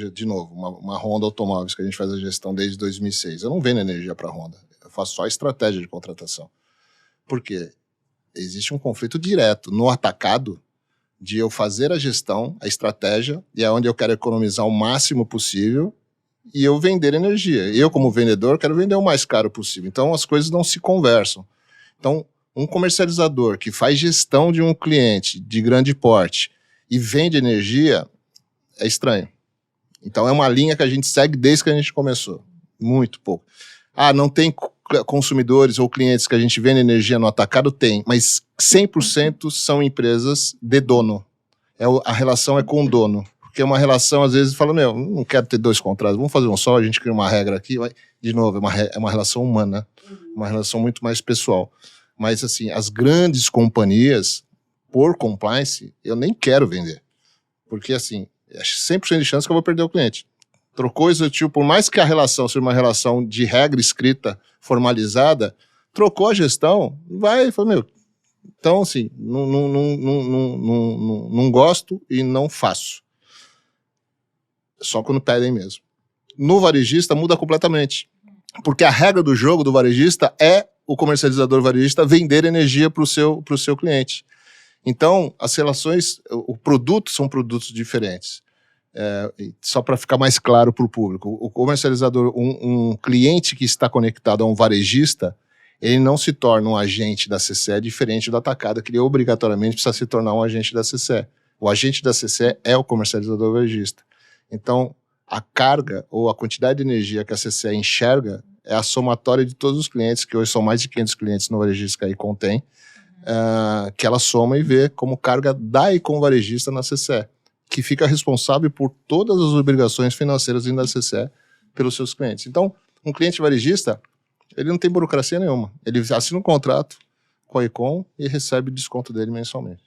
Honda Automóveis, que a gente faz a gestão desde 2006, eu não vendo energia para a Honda, eu faço só a estratégia de contratação. Por quê? Existe um conflito direto no atacado de eu fazer a gestão, a estratégia, e é onde eu quero economizar o máximo possível, e eu vender energia. Eu, como vendedor, quero vender o mais caro possível. Então, as coisas não se conversam. Então, um comercializador que faz gestão de um cliente de grande porte e vende energia, é estranho. Então, é uma linha que a gente segue desde que a gente começou. Muito pouco. Não tem consumidores ou clientes que a gente vende energia no atacado? Tem, mas 100% são empresas de dono. A relação é com o dono. Porque é uma relação, às vezes, fala, não quero ter 2 contratos, vamos fazer um só, a gente cria uma regra aqui. De novo, é uma relação humana, uma relação muito mais pessoal. Mas, assim, as grandes companhias, por compliance, eu nem quero vender. Porque, assim, é 100% de chance que eu vou perder o cliente. Trocou isso, por mais que a relação seja uma relação de regra escrita, formalizada, trocou a gestão, fala, então, assim, não gosto e não faço. Só quando pedem mesmo. No varejista muda completamente. Porque a regra do jogo do varejista é o comercializador varejista vender energia para o seu cliente. Então, as relações, o produto são produtos diferentes. Só para ficar mais claro para o público, o comercializador, um cliente que está conectado a um varejista, ele não se torna um agente da CCE diferente do atacado, que ele obrigatoriamente precisa se tornar um agente da CCE. O agente da CCE é o comercializador varejista. Então, a carga ou a quantidade de energia que a CCE enxerga é a somatória de todos os clientes, que hoje são mais de 500 clientes no varejista que a Econ tem, que ela soma e vê como carga da Econ varejista na CCE, que fica responsável por todas as obrigações financeiras da CCE pelos seus clientes. Então, um cliente varejista, ele não tem burocracia nenhuma. Ele assina um contrato com a Econ e recebe o desconto dele mensalmente.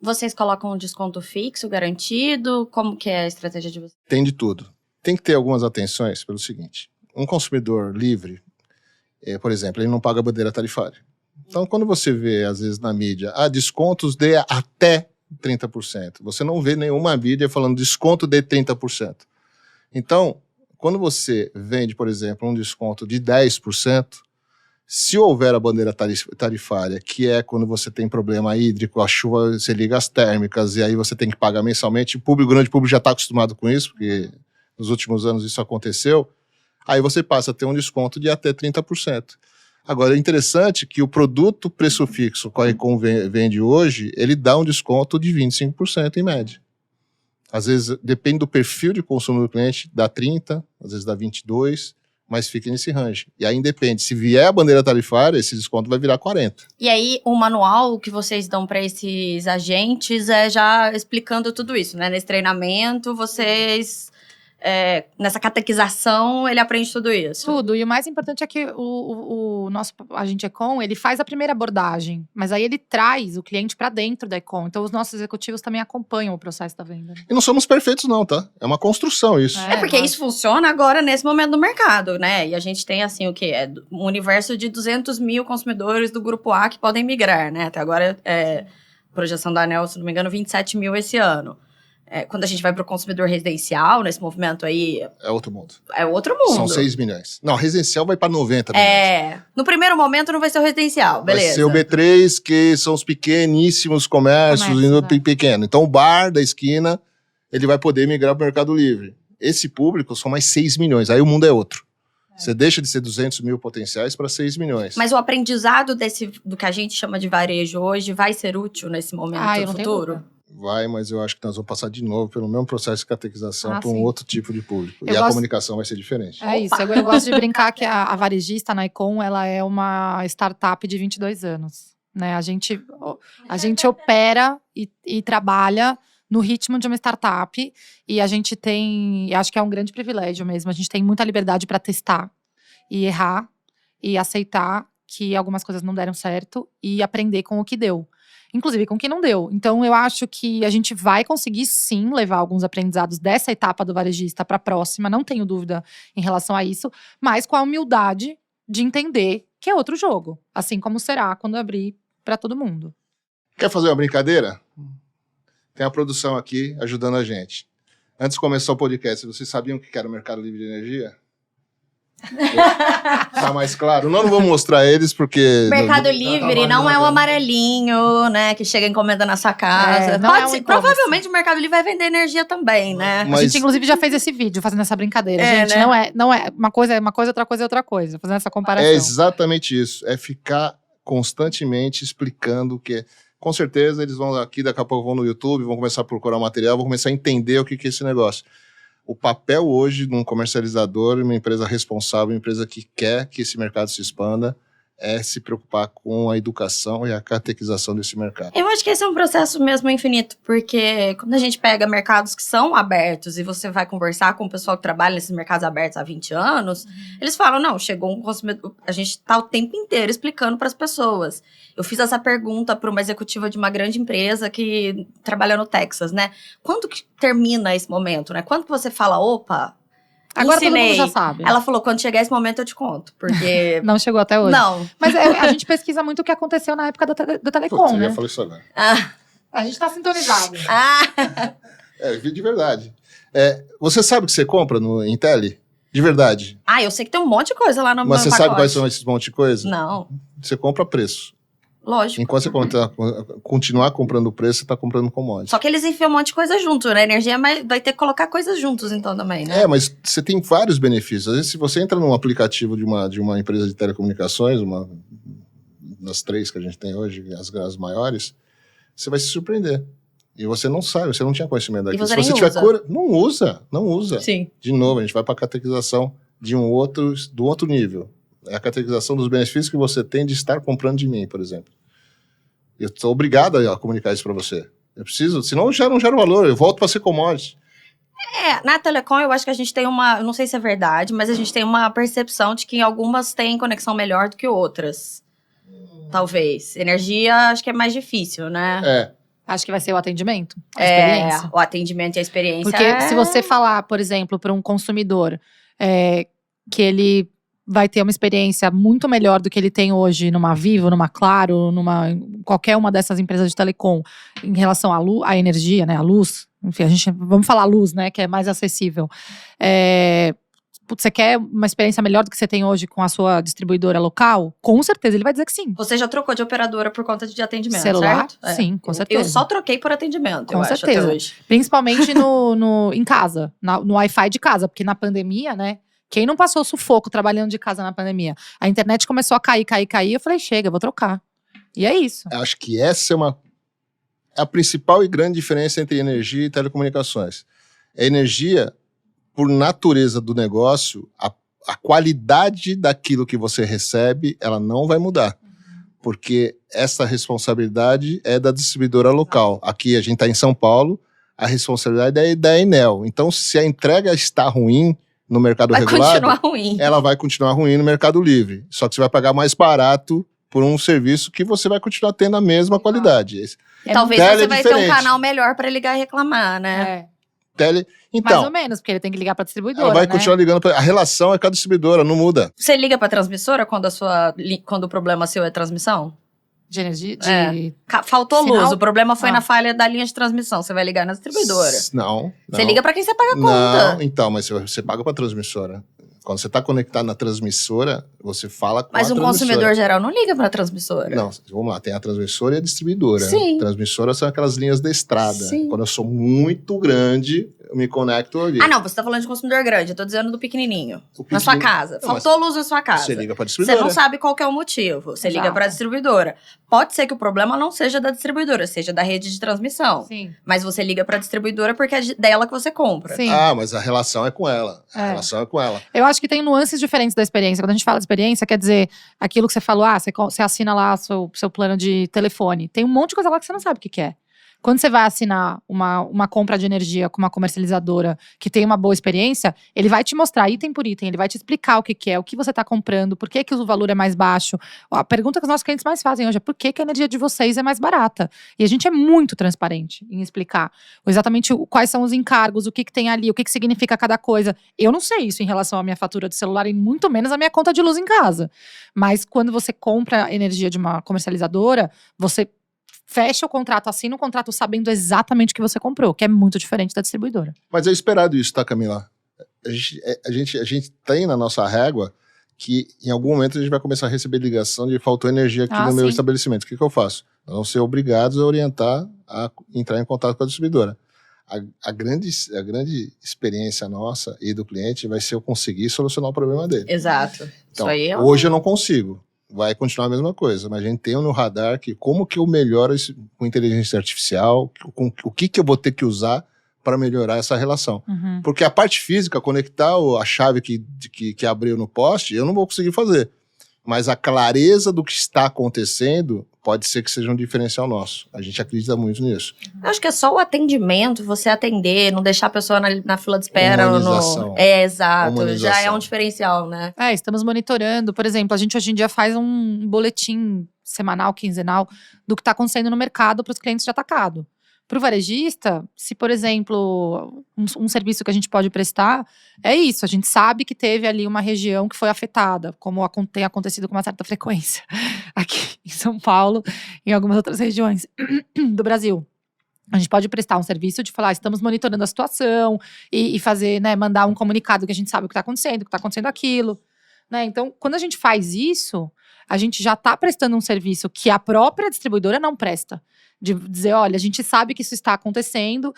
Vocês colocam um desconto fixo, garantido? Como que é a estratégia de vocês? Tem de tudo. Tem que ter algumas atenções pelo seguinte. Um consumidor livre, por exemplo, ele não paga bandeira tarifária. Então, quando você vê, às vezes, na mídia, descontos de até 30%. Você não vê nenhuma mídia falando desconto de 30%. Então, quando você vende, por exemplo, um desconto de 10%, se houver a bandeira tarifária, que é quando você tem problema hídrico, a chuva, você liga as térmicas, e aí você tem que pagar mensalmente, o grande público já está acostumado com isso, porque nos últimos anos isso aconteceu, aí você passa a ter um desconto de até 30%. Agora, é interessante que o produto preço fixo que a Econ vende hoje, ele dá um desconto de 25% em média. Às vezes, depende do perfil de consumo do cliente, dá 30%, às vezes dá 22%, mas fica nesse range. E aí depende, se vier a bandeira tarifária, esse desconto vai virar 40%. E aí, o manual que vocês dão para esses agentes é já explicando tudo isso, né? Nesse treinamento, vocês... nessa catequização, ele aprende tudo isso. Tudo. E o mais importante é que o nosso agente Econ, ele faz a primeira abordagem, mas aí ele traz o cliente para dentro da Econ. Então, os nossos executivos também acompanham o processo da venda. E não somos perfeitos não, tá? É uma construção isso. Porque isso funciona agora nesse momento do mercado, né? E a gente tem, assim, o quê? Um universo de 200 mil consumidores do grupo A que podem migrar, né? Até agora, projeção da ANEEL, se não me engano, 27 mil esse ano. Quando a gente vai para o consumidor residencial, nesse movimento aí... É outro mundo. É outro mundo. São 6 milhões. Não, residencial vai para 90 milhões. No primeiro momento não vai ser o residencial, beleza. Vai ser o B3, que são os pequeníssimos comércios indo pequeno. Então o bar da esquina, ele vai poder migrar para o Mercado Livre. Esse público são mais 6 milhões, aí o mundo é outro. Você deixa de ser 200 mil potenciais para 6 milhões. Mas o aprendizado do que a gente chama de varejo hoje vai ser útil nesse momento eu não tenho futuro? dúvida. Vai, mas eu acho que nós vamos passar de novo pelo mesmo processo de catequização para um sim. outro tipo de público. Eu E a gosto- comunicação vai ser diferente. É isso, eu gosto de brincar que a varejista, na Econ, ela é uma startup de 22 anos. Né? A gente opera e trabalha no ritmo de uma startup e a gente tem, acho que é um grande privilégio mesmo, a gente tem muita liberdade para testar e errar e aceitar que algumas coisas não deram certo e aprender com o que deu. Inclusive com o que não deu. Então, eu acho que a gente vai conseguir, sim, levar alguns aprendizados dessa etapa do varejista para a próxima, não tenho dúvida em relação a isso, mas com a humildade de entender que é outro jogo. Assim como será quando abrir para todo mundo. Quer fazer uma brincadeira? Tem a produção aqui ajudando a gente. Antes de começar o podcast, vocês sabiam o que era o Mercado Livre de Energia? Tá mais claro? Não vou mostrar eles porque... Mercado Livre não é um amarelinho, né? Que chega encomenda na sua casa. Não é um ser, e-commerce. provavelmente o Mercado Livre vai vender energia também, né? Mas- A gente, inclusive, já fez esse vídeo fazendo essa brincadeira. É, Gente, né? não é uma coisa, outra coisa é outra coisa. Fazendo essa comparação. É exatamente isso. É ficar constantemente explicando o que é. Com certeza, eles vão aqui, daqui a pouco vão no YouTube, vão começar a procurar material, vão começar a entender o que é esse negócio. O papel hoje de um comercializador, uma empresa responsável, uma empresa que quer que esse mercado se expanda, é se preocupar com a educação e a catequização desse mercado. Eu acho que esse é um processo mesmo infinito, porque quando a gente pega mercados que são abertos e você vai conversar com o pessoal que trabalha nesses mercados abertos há 20 anos, eles falam, não, chegou um consumidor, a gente tá o tempo inteiro explicando para as pessoas. Eu fiz essa pergunta para uma executiva de uma grande empresa que trabalha no Texas, né? Quando que termina esse momento, né? Quando que você fala, opa, Agora todo ensinei. mundo já sabe. Ela falou, quando chegar esse momento eu te conto, porque... Não chegou até hoje. Não. Mas a gente pesquisa muito o que aconteceu na época do Telecom, Putz, eu né? já falei isso agora. A gente tá sintonizado. É, de verdade. Você sabe o que você compra no Intel? De verdade. Eu sei que tem um monte de coisa lá no Mas meu você pacote. sabe quais são esses monte de coisa? Não, Você compra preço. lógico. Enquanto você continuar comprando o preço, você está comprando commodity. Só que eles enfiam um monte de coisa junto, né? A energia vai ter que colocar coisas juntos, então, também, né? Mas você tem vários benefícios. Às vezes, se você entra num aplicativo de uma empresa de telecomunicações, uma das 3 que a gente tem hoje, as maiores, você vai se surpreender. E você não sabe, você não tinha conhecimento daquilo. você Se você nem tiver usa. não usa. Sim. De novo, a gente vai para a catequização do outro nível. É a catequização dos benefícios que você tem de estar comprando de mim, por exemplo. Eu estou obrigado a comunicar isso para você. Eu preciso, senão eu não gero valor, eu volto para ser commodity. Na Telecom eu acho que a gente tem eu não sei se é verdade, mas a gente tem uma percepção de que algumas têm conexão melhor do que outras. Talvez. Energia, acho que é mais difícil, né? Acho que vai ser o atendimento, a experiência. O atendimento e a experiência. Porque se você falar, por exemplo, para um consumidor que ele vai ter uma experiência muito melhor do que ele tem hoje numa Vivo, numa Claro, qualquer uma dessas empresas de telecom, em relação à energia, né, à luz, enfim, vamos falar luz, né, que é mais acessível. Você quer uma experiência melhor do que você tem hoje com a sua distribuidora local? Com certeza ele vai dizer que sim. Você já trocou de operadora por conta de atendimento, Celular? certo? Sim, com certeza. Eu só troquei por atendimento, Com eu acho, certeza. até hoje. Principalmente em casa, no Wi-Fi de casa, porque na pandemia, né? Quem não passou sufoco trabalhando de casa na pandemia? A internet começou a cair, eu falei, chega, eu vou trocar. E é isso. Acho que essa é a principal e grande diferença entre energia e telecomunicações. A energia, por natureza do negócio, a qualidade daquilo que você recebe, ela não vai mudar. Porque essa responsabilidade é da distribuidora local. Aqui a gente está em São Paulo, a responsabilidade é da Enel. Então, se a entrega está ruim no mercado regulado, Vai continuar ruim. ela vai continuar ruim no Mercado Livre. Só que você vai pagar mais barato por um serviço que você vai continuar tendo a mesma qualidade. Talvez Tele você é vai ter um diferente. canal melhor pra ligar e reclamar, né? Mais Então, ou menos, porque ele tem que ligar pra distribuidora, ela vai né? continuar ligando. A relação é com a distribuidora, não muda. Você liga pra transmissora quando o problema seu é transmissão? De energia, Faltou Sinal? luz, o problema foi Ah. na falha da linha de transmissão. Você vai ligar na distribuidora. Não. Você liga pra quem você paga a conta. Não, então, mas você paga pra transmissora. Quando você está conectado na transmissora, você fala com Mas a um transmissora. consumidor geral não liga para a transmissora. Não, vamos lá, tem a transmissora e a distribuidora. Sim. Transmissora são aquelas linhas da estrada. Sim. Quando eu sou muito grande, eu me conecto ali. Ah, não, você tá falando de consumidor grande, eu tô dizendo do pequenininho. O Na sua pequenininho- casa. Não, Faltou luz na sua casa. Você liga para a Você distribuidora. não sabe qual que é o motivo. Você liga Exato. para a distribuidora. Pode ser que o problema não seja da distribuidora, seja da rede de transmissão. Sim. Mas você liga para a distribuidora porque é dela que você compra. Sim. Ah, mas a relação é com ela. A É. relação é com ela. Eu acho que tem nuances diferentes da experiência. Quando a gente fala de experiência, quer dizer, aquilo que você falou, você assina lá seu plano de telefone. Tem um monte de coisa lá que você não sabe o que é. Quando você vai assinar uma compra de energia com uma comercializadora que tem uma boa experiência, ele vai te mostrar item por item, ele vai te explicar o que é, o que você está comprando, por que o valor é mais baixo. A pergunta que os nossos clientes mais fazem hoje é por que a energia de vocês é mais barata? E a gente é muito transparente em explicar exatamente quais são os encargos, o que tem ali, o que significa cada coisa. Eu não sei isso em relação à minha fatura de celular e muito menos a minha conta de luz em casa. Mas quando você compra energia de uma comercializadora, você fecha o contrato, assina o contrato sabendo exatamente o que você comprou, que é muito diferente da distribuidora. Mas é esperado isso, tá, Camila? A gente tem na nossa régua que em algum momento a gente vai começar a receber ligação de faltou energia aqui no meu Sim. estabelecimento. O que eu faço? Nós vamos ser obrigados a orientar a entrar em contato com a distribuidora. A grande experiência nossa e do cliente vai ser eu conseguir solucionar o problema dele. Exato. Então, Isso aí é hoje eu não consigo. Vai continuar a mesma coisa, mas a gente tem no radar que como que eu melhoro isso com inteligência artificial, o que eu vou ter que usar para melhorar essa relação. Uhum. Porque a parte física, conectar a chave que abriu no poste, eu não vou conseguir fazer. Mas a clareza do que está acontecendo pode ser que seja um diferencial nosso. A gente acredita muito nisso. Eu acho que é só o atendimento, você atender, não deixar a pessoa na fila de espera. Humanização. Exato. Humanização. Já é um diferencial, né? Estamos monitorando. Por exemplo, a gente hoje em dia faz um boletim semanal, quinzenal, do que está acontecendo no mercado para os clientes de atacado. Para o varejista, se, por exemplo, um serviço que a gente pode prestar, é isso. A gente sabe que teve ali uma região que foi afetada, como tem acontecido com uma certa frequência aqui em São Paulo e em algumas outras regiões do Brasil. A gente pode prestar um serviço de falar, estamos monitorando a situação e fazer, né, mandar um comunicado que a gente sabe o que está acontecendo aquilo. Né? Então, quando a gente faz isso, a gente já está prestando um serviço que a própria distribuidora não presta. De dizer, olha, a gente sabe que isso está acontecendo,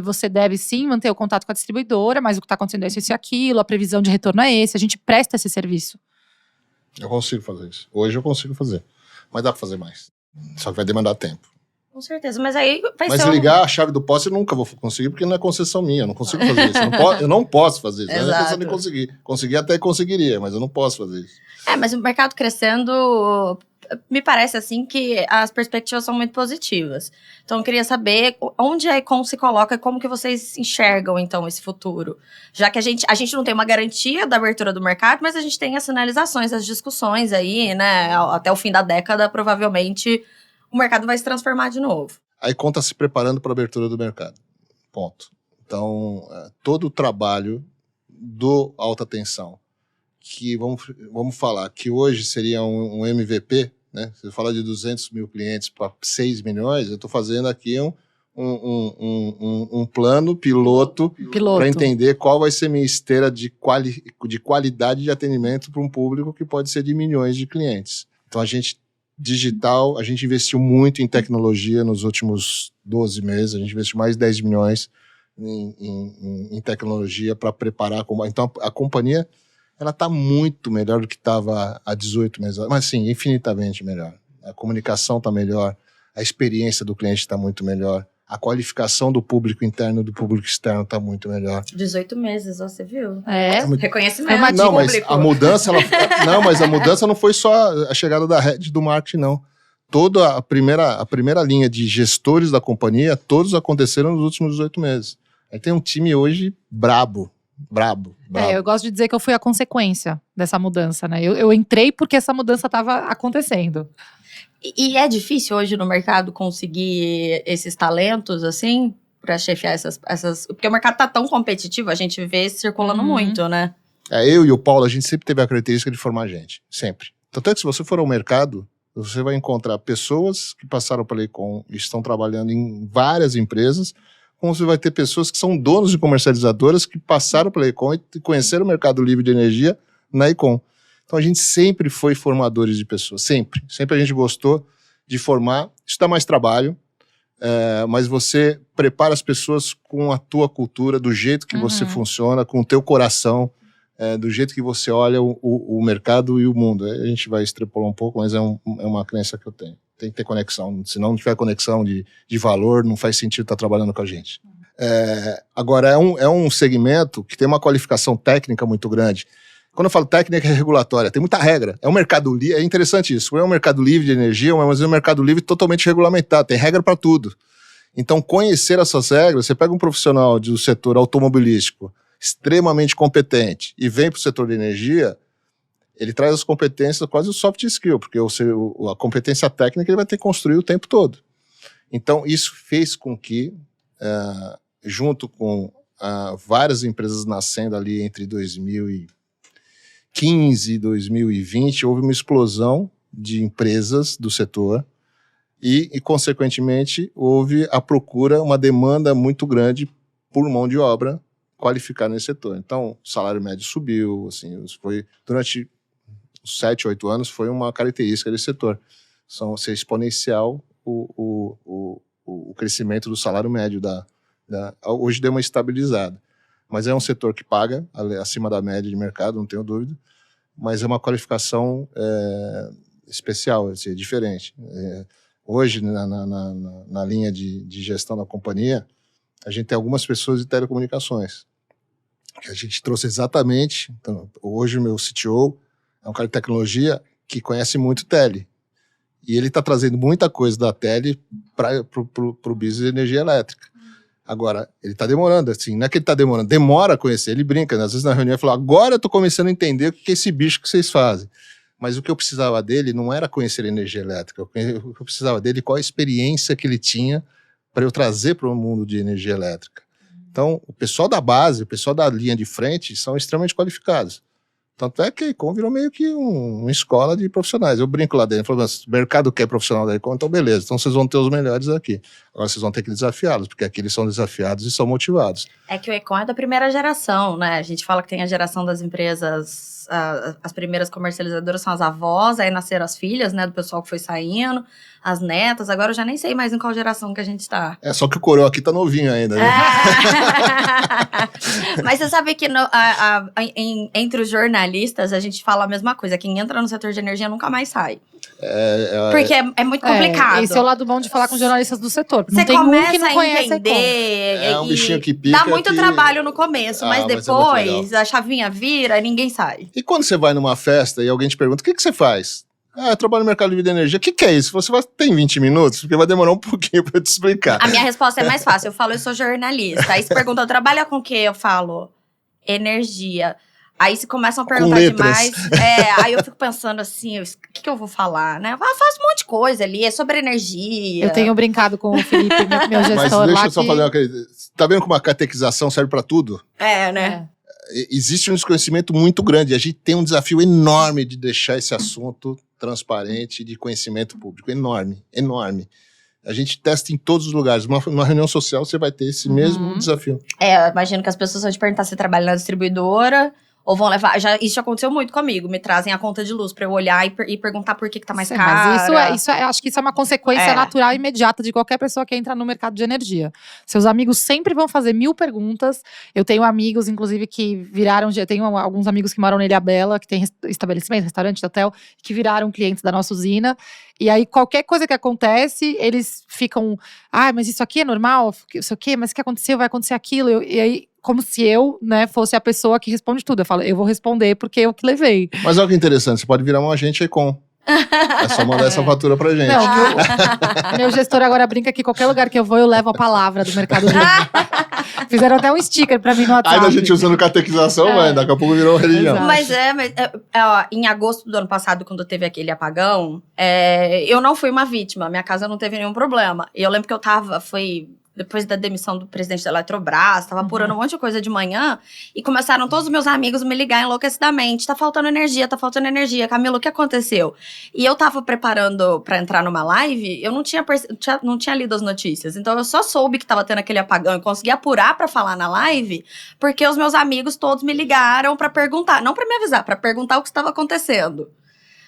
você deve sim manter o contato com a distribuidora, mas o que está acontecendo é isso e aquilo, a previsão de retorno é esse, a gente presta esse serviço. Eu consigo fazer isso. Hoje eu consigo fazer. Mas dá para fazer mais. Só que vai demandar tempo. Com certeza, mas aí vai Mas ser ligar a chave do poste eu nunca vou conseguir, porque não é concessão minha. Eu não consigo fazer isso. Eu não posso fazer isso. Não é Exato. questão de conseguir. Conseguir até conseguiria, mas eu não posso fazer isso. mas o mercado crescendo, me parece assim que as perspectivas são muito positivas. Então, eu queria saber onde a Econ se coloca e como que vocês enxergam, então, esse futuro. Já que a gente não tem uma garantia da abertura do mercado, mas a gente tem as sinalizações, as discussões aí, né? Até o fim da década, provavelmente, o mercado vai se transformar de novo. A Econ está se preparando para a abertura do mercado. Ponto. Então, todo o trabalho do alta tensão, que vamos falar que hoje seria um MVP, né? Se eu falar de 200 mil clientes para 6 milhões, eu estou fazendo aqui um plano piloto para entender qual vai ser minha esteira de qualidade de atendimento para um público que pode ser de milhões de clientes. Então, a gente investiu muito em tecnologia nos últimos 12 meses, a gente investiu mais de 10 milhões em tecnologia para preparar. Então, a companhia ela está muito melhor do que estava há 18 meses, mas sim, infinitamente melhor. A comunicação está melhor, a experiência do cliente está muito melhor, a qualificação do público interno e do público externo está muito melhor. 18 meses, você viu? Reconhecimento Não, mas público. a mudança, a mudança não foi só a chegada da rede do marketing, não. Toda a primeira linha de gestores da companhia, todos aconteceram nos últimos 18 meses. Aí tem um time hoje brabo. Eu gosto de dizer que eu fui a consequência dessa mudança, né? Eu entrei porque essa mudança estava acontecendo. E é difícil hoje no mercado conseguir esses talentos, assim, para chefiar essas... Porque o mercado tá tão competitivo, a gente vê circulando muito, né? Eu e o Paulo, a gente sempre teve a característica de formar gente. Sempre. Tanto é que se você for ao mercado, você vai encontrar pessoas que passaram pela Econ e estão trabalhando em várias empresas, como você vai ter pessoas que são donos de comercializadoras que passaram pela Econ e conheceram o mercado livre de energia na Econ. Então a gente sempre foi formadores de pessoas, sempre. Sempre a gente gostou de formar. Isso dá mais trabalho, mas você prepara as pessoas com a tua cultura, do jeito que você funciona, com o teu coração, do jeito que você olha o mercado e o mundo. A gente vai extrapolar um pouco, mas é uma crença que eu tenho. Tem que ter conexão. Se não tiver conexão de valor, não faz sentido estar trabalhando com a gente. Agora, é um segmento que tem uma qualificação técnica muito grande. Quando eu falo técnica, é regulatória. Tem muita regra. É um mercado livre. É interessante isso. É um mercado livre de energia, mas é um mercado livre totalmente regulamentado. Tem regra para tudo. Então, conhecer essas regras, você pega um profissional do setor automobilístico extremamente competente e vem para o setor de energia, ele traz as competências, quase o soft skill, porque a competência técnica ele vai ter que construir o tempo todo. Então, isso fez com que, junto com várias empresas nascendo ali entre 2015 e 2020, houve uma explosão de empresas do setor e consequentemente, houve a procura, uma demanda muito grande por mão de obra qualificada nesse setor. Então, o salário médio subiu, assim, foi durante 7, 8 anos, foi uma característica desse setor. Ser exponencial o crescimento do salário médio. Hoje deu uma estabilizada. Mas é um setor que paga acima da média de mercado, não tenho dúvida, mas é uma qualificação especial, assim, diferente. Hoje, na linha de gestão da companhia, a gente tem algumas pessoas de telecomunicações, que a gente trouxe exatamente. Então, hoje o meu CTO é um cara de tecnologia que conhece muito tele. E ele está trazendo muita coisa da tele para o business de energia elétrica. Agora, ele está demorando, assim, não é que ele está demorando, demora a conhecer, ele brinca, né? Às vezes na reunião ele fala, agora eu estou começando a entender o que é esse bicho que vocês fazem. Mas o que eu precisava dele não era conhecer energia elétrica, o que eu precisava dele, qual a experiência que ele tinha para eu trazer para o mundo de energia elétrica. Então, o pessoal da base, o pessoal da linha de frente são extremamente qualificados. Tanto é que a Econ virou meio que uma escola de profissionais. Eu brinco lá dentro, falo, o mercado quer profissional da Econ, então beleza, então vocês vão ter os melhores aqui. Agora vocês vão ter que desafiá-los, porque aqui eles são desafiados e são motivados. É que o Econ é da primeira geração, né? A gente fala que tem a geração das empresas, as primeiras comercializadoras são as avós, aí nasceram as filhas, né, do pessoal que foi saindo, as netas, agora eu já nem sei mais em qual geração que a gente tá. Só que o coroa aqui tá novinho ainda. Né? Mas você sabe que entre os jornalistas a gente fala a mesma coisa, quem entra no setor de energia nunca mais sai. Porque é muito complicado. Esse é o lado bom de falar com jornalistas do setor. Você começa a entender. É um bichinho que pica. Dá muito trabalho no começo, mas depois a chavinha vira e ninguém sai. E quando você vai numa festa e alguém te pergunta, o que você faz? Eu trabalho no mercado livre de energia. O que é isso? Você tem 20 minutos? Porque vai demorar um pouquinho pra eu te explicar. A minha resposta é mais fácil. Eu falo, eu sou jornalista. Aí se perguntam, trabalha com o quê? Eu falo, energia. Aí se começam a perguntar demais. Aí eu fico pensando assim, o que eu vou falar, né? Eu faço um monte de coisa ali, é sobre energia. Eu tenho brincado com o Felipe, meu gestor lá. Mas deixa eu só fazer uma coisa. Tá vendo como a catequização serve pra tudo? Né? Existe um desconhecimento muito grande. A gente tem um desafio enorme de deixar esse assunto transparente, de conhecimento público. Enorme, enorme. A gente testa em todos os lugares. Numa reunião social, você vai ter esse mesmo desafio. Eu imagino que as pessoas vão te perguntar se você trabalha na distribuidora ou vão levar... Isso já aconteceu muito comigo. Me trazem a conta de luz pra eu olhar e perguntar por que tá mais cara. Mas acho que isso é uma consequência natural e imediata de qualquer pessoa que entra no mercado de energia. Seus amigos sempre vão fazer 1000 perguntas. Eu tenho amigos, inclusive, que viraram... Eu tenho alguns amigos que moram na Ilhabela, que tem estabelecimento, restaurante, hotel, que viraram clientes da nossa usina. E aí, qualquer coisa que acontece, eles ficam... mas isso aqui é normal? Isso aqui, mas o que aconteceu? Vai acontecer aquilo? E aí... Como se eu, fosse a pessoa que responde tudo. Eu falo, eu vou responder porque eu que levei. Mas olha que interessante, você pode virar um agente Econ. É só mandar essa fatura pra gente. Não, meu gestor agora brinca que qualquer lugar que eu vou, eu levo a palavra do Mercado Livre. Fizeram até um sticker pra mim no WhatsApp. Aí a gente usando catequização, daqui a pouco virou uma religião. Exato. Mas em agosto do ano passado, quando teve aquele apagão, eu não fui uma vítima. Minha casa não teve nenhum problema. E eu lembro que eu tava, depois da demissão do presidente da Eletrobras, tava apurando um monte de coisa de manhã, e começaram todos os meus amigos me ligar enlouquecidamente. Tá faltando energia. Camila, o que aconteceu? E eu tava preparando pra entrar numa live, eu não tinha lido as notícias. Então eu só soube que tava tendo aquele apagão e consegui apurar pra falar na live, porque os meus amigos todos me ligaram pra perguntar, não pra me avisar, pra perguntar o que estava acontecendo.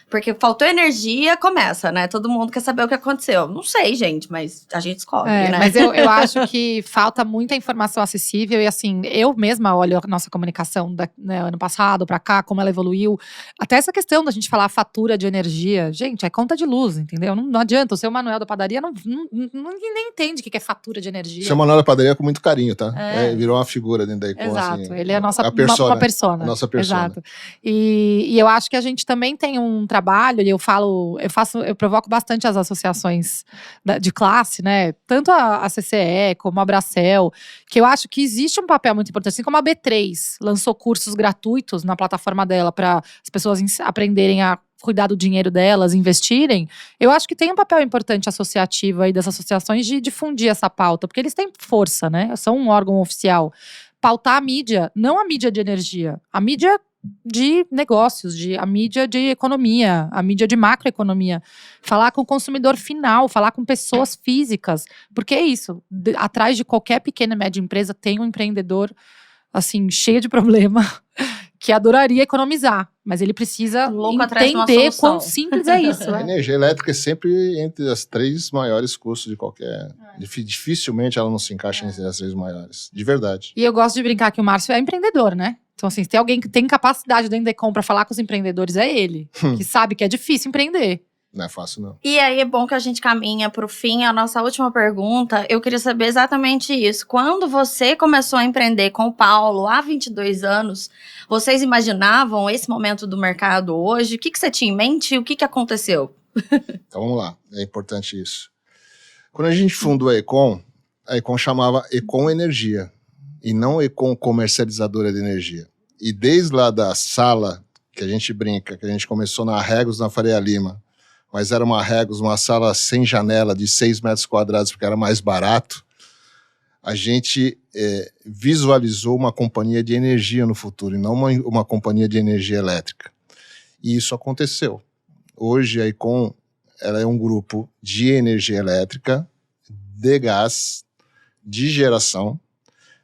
Porque faltou energia, começa, né? Todo mundo quer saber o que aconteceu. Não sei, gente, mas a gente descobre, né? Mas eu acho que falta muita informação acessível. E assim, eu mesma olho a nossa comunicação ano passado pra cá, como ela evoluiu. Até essa questão da gente falar fatura de energia. Gente, é conta de luz, entendeu? Não adianta. O seu Manuel da padaria ninguém nem entende o que é fatura de energia. O seu Manuel da padaria é com muito carinho, tá? Virou uma figura dentro da Econ. Exato, assim, ele é uma persona. A nossa persona. Exato. E eu acho que a gente também tem um trabalho, e eu provoco bastante as associações de classe, né? Tanto a CCE como a Abracel, que eu acho que existe um papel muito importante. Assim como a B3 lançou cursos gratuitos na plataforma dela para as pessoas aprenderem a cuidar do dinheiro delas, investirem, eu acho que tem um papel importante associativo aí das associações de difundir essa pauta, porque eles têm força, né? São um órgão oficial. Pautar a mídia, não a mídia de energia, a mídia de negócios, a mídia de economia, a mídia de macroeconomia. Falar com o consumidor final, falar com pessoas físicas. Porque é isso, atrás de qualquer pequena e média empresa tem um empreendedor, assim, cheio de problema, que adoraria economizar. Mas ele precisa entender quão simples é isso. A energia elétrica é sempre entre as 3 maiores custos de qualquer... Dificilmente ela não se encaixa entre as 3 maiores. De verdade. E eu gosto de brincar que o Márcio é empreendedor, né? Então, assim, se tem alguém que tem capacidade dentro da Econ pra falar com os empreendedores, é ele. Que sabe que é difícil empreender. Não é fácil, não. E aí é bom que a gente caminha pro fim. A nossa última pergunta, eu queria saber exatamente isso. Quando você começou a empreender com o Paulo, há 22 anos, vocês imaginavam esse momento do mercado hoje? O que você tinha em mente e o que aconteceu? Então, vamos lá. É importante isso. Quando a gente fundou a Econ chamava Econ Energia. E não Econ Comercializadora de Energia. E desde lá da sala, que a gente brinca, que a gente começou na Regos, na Faria Lima, mas era uma Regos, uma sala sem janela de 6 metros quadrados, porque era mais barato, a gente visualizou uma companhia de energia no futuro, e não uma companhia de energia elétrica. E isso aconteceu. Hoje a Econ ela é um grupo de energia elétrica, de gás, de geração,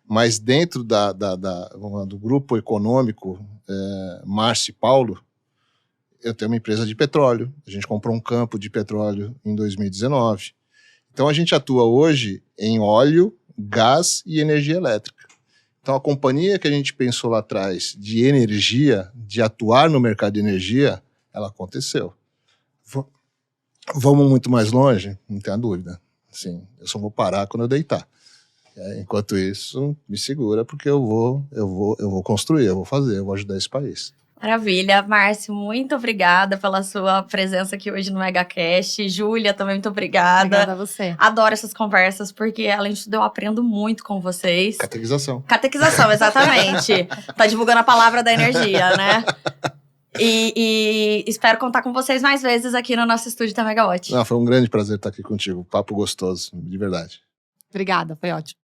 mas dentro do grupo econômico Márcio e Paulo, eu tenho uma empresa de petróleo. A gente comprou um campo de petróleo em 2019. Então a gente atua hoje em óleo, gás e energia elétrica. Então a companhia que a gente pensou lá atrás de energia, de atuar no mercado de energia, ela aconteceu. Vamos muito mais longe? Não tenha dúvida. Sim, eu só vou parar quando eu deitar. Enquanto isso, me segura, porque eu vou construir, eu vou fazer, eu vou ajudar esse país. Maravilha. Márcio, muito obrigada pela sua presença aqui hoje no MegaCast. Júlia, também muito obrigada. Obrigada a você. Adoro essas conversas, porque além de tudo eu aprendo muito com vocês. Catequização, exatamente. Tá divulgando a palavra da energia, né? E espero contar com vocês mais vezes aqui no nosso estúdio da Megawatt. Foi um grande prazer estar aqui contigo. Papo gostoso, de verdade. Obrigada, foi ótimo.